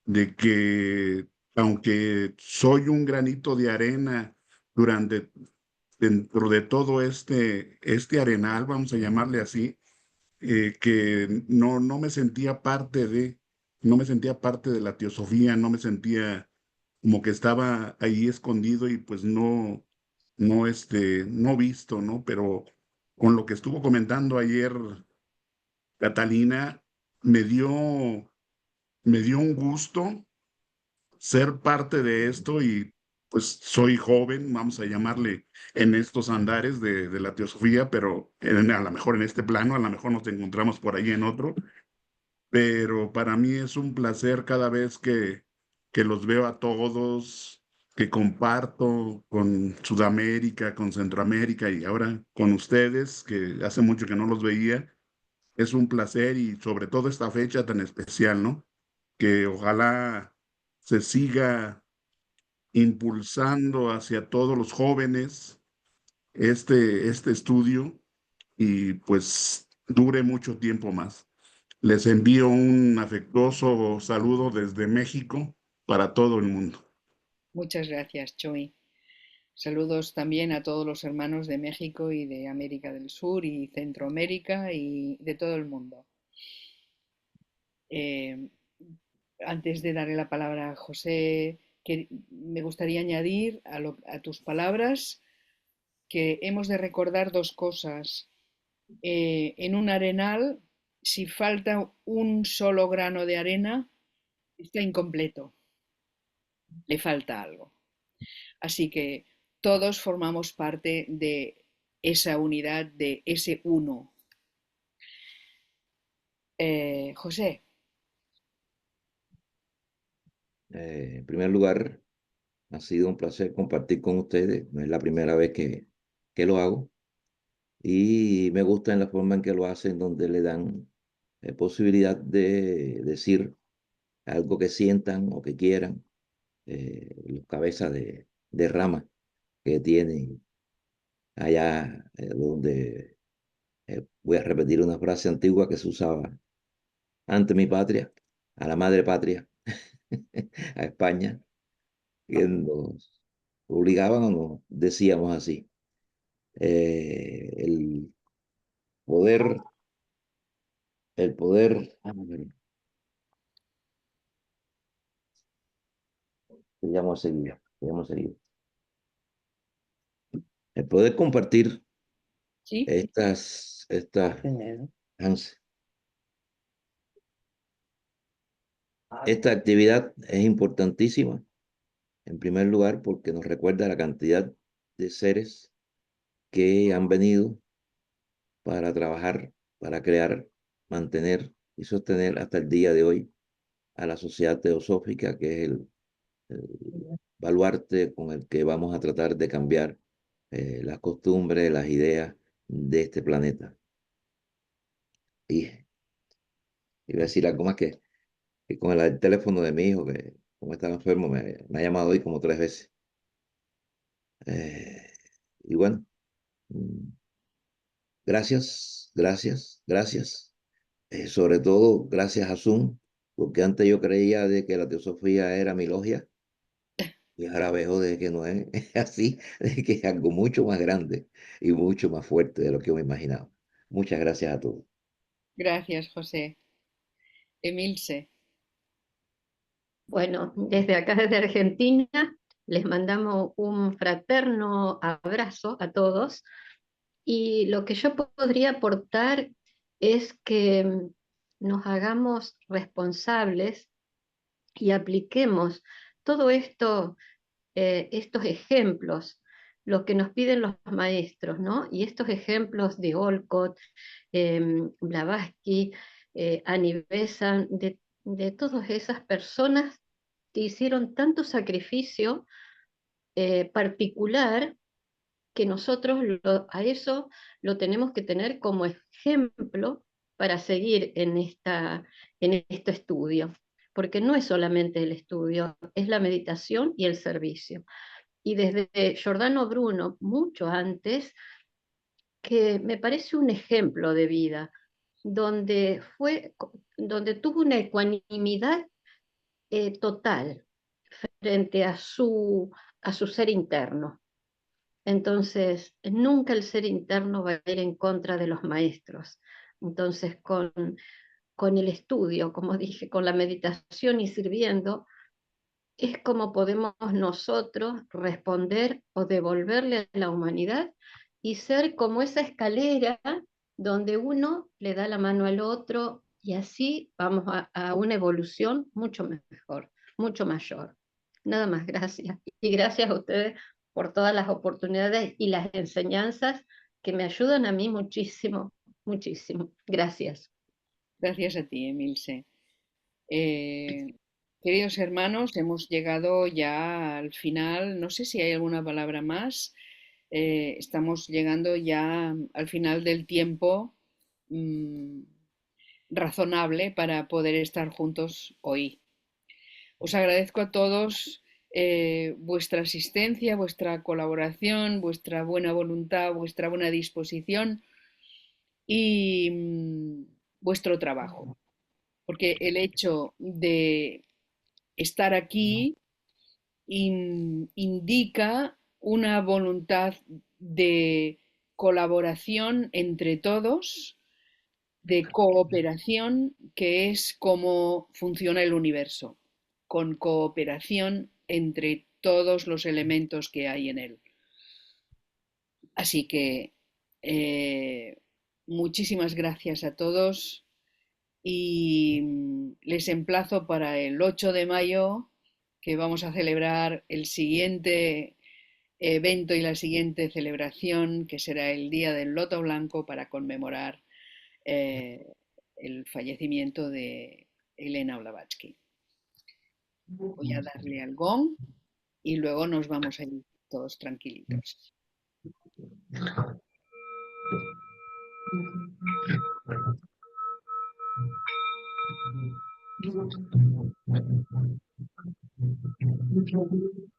de que aunque soy un granito de arena dentro de todo este arenal, vamos a llamarle así, que no me sentía no me sentía parte de la teosofía, no me sentía como que estaba ahí escondido y pues no visto, ¿no? Pero con lo que estuvo comentando ayer Catalina, me dio, me dio un gusto ser parte de esto y pues soy joven, vamos a llamarle en estos andares de la teosofía, pero a lo mejor en este plano, a lo mejor nos encontramos por ahí en otro, pero para mí es un placer cada vez que los veo a todos, que comparto con Sudamérica, con Centroamérica y ahora con ustedes, que hace mucho que no los veía. Es un placer y sobre todo esta fecha tan especial, ¿no? Que ojalá se siga impulsando hacia todos los jóvenes este estudio y pues dure mucho tiempo más. Les envío un afectuoso saludo desde México para todo el mundo. Muchas gracias, Choi. Saludos también a todos los hermanos de México y de América del Sur y Centroamérica y de todo el mundo. Eh, Antes de darle la palabra a José, que me gustaría añadir a tus palabras que hemos de recordar dos cosas. En un arenal, si falta un solo grano de arena, está incompleto, le falta algo. Así que todos formamos parte de esa unidad, de ese uno. José. En primer lugar, ha sido un placer compartir con ustedes. No es la primera vez que lo hago. Y me gusta en la forma en que lo hacen, donde le dan posibilidad de decir algo que sientan o que quieran, los cabezas de rama que tienen allá, donde voy a repetir una frase antigua que se usaba ante mi patria, a la madre patria, a España, que nos obligaban o nos decíamos así. El poder, el poder, te llamo enseguida, te llamo enseguida. El poder compartir ¿Sí? Esta actividad es importantísima, en primer lugar, porque nos recuerda la cantidad de seres que han venido para trabajar, para crear, mantener y sostener hasta el día de hoy a la sociedad teosófica, que es el baluarte con el que vamos a tratar de cambiar las costumbres, las ideas de este planeta. Y iba a decir algo más que con el teléfono de mi hijo, que como estaba enfermo, me ha llamado hoy como 3 veces. Y bueno, gracias, gracias, gracias. Sobre todo, gracias a Zoom, porque antes yo creía de que la teosofía era mi logia, y ahora veo de que no es así, de que es algo mucho más grande y mucho más fuerte de lo que yo me imaginaba. Muchas gracias a todos. Gracias, José. Emilce. Bueno, desde acá, desde Argentina, les mandamos un fraterno abrazo a todos y lo que yo podría aportar es que nos hagamos responsables y apliquemos todo esto, estos ejemplos, lo que nos piden los maestros, ¿no? Y estos ejemplos de Olcott, Blavatsky, Annie Besant, de todas esas personas que hicieron tanto sacrificio particular que nosotros a eso lo tenemos que tener como ejemplo para seguir en este estudio. porque no es solamente el estudio, es la meditación y el servicio. Y desde Giordano Bruno, mucho antes, que me parece un ejemplo de vida, donde tuvo una ecuanimidad total frente a su ser interno. Entonces, nunca el ser interno va a ir en contra de los maestros. Entonces, con el estudio, como dije, con la meditación y sirviendo, es como podemos nosotros responder o devolverle a la humanidad y ser como esa escalera donde uno le da la mano al otro y así vamos a una evolución mucho mejor, mucho mayor. Nada más, gracias. Y gracias a ustedes por todas las oportunidades y las enseñanzas que me ayudan a mí muchísimo, muchísimo. Gracias. Gracias a ti, Emilce. Eh, Queridos hermanos, hemos llegado ya al final. No sé si hay alguna palabra más. Estamos llegando ya al final del tiempo mm, razonable para poder estar juntos hoy. Os agradezco a todos vuestra asistencia, vuestra colaboración, vuestra buena voluntad, vuestra buena disposición y vuestro trabajo. Porque el hecho de estar aquí indica una voluntad de colaboración entre todos, de cooperación, que es como funciona el universo, con cooperación entre todos los elementos que hay en él. Así que muchísimas gracias a todos y les emplazo para el 8 de mayo, que vamos a celebrar el siguiente evento y la siguiente celebración, que será el Día del Loto Blanco, para conmemorar el fallecimiento de Elena Blavatsky. Voy a darle al gong y luego nos vamos a ir todos tranquilitos. Thank you.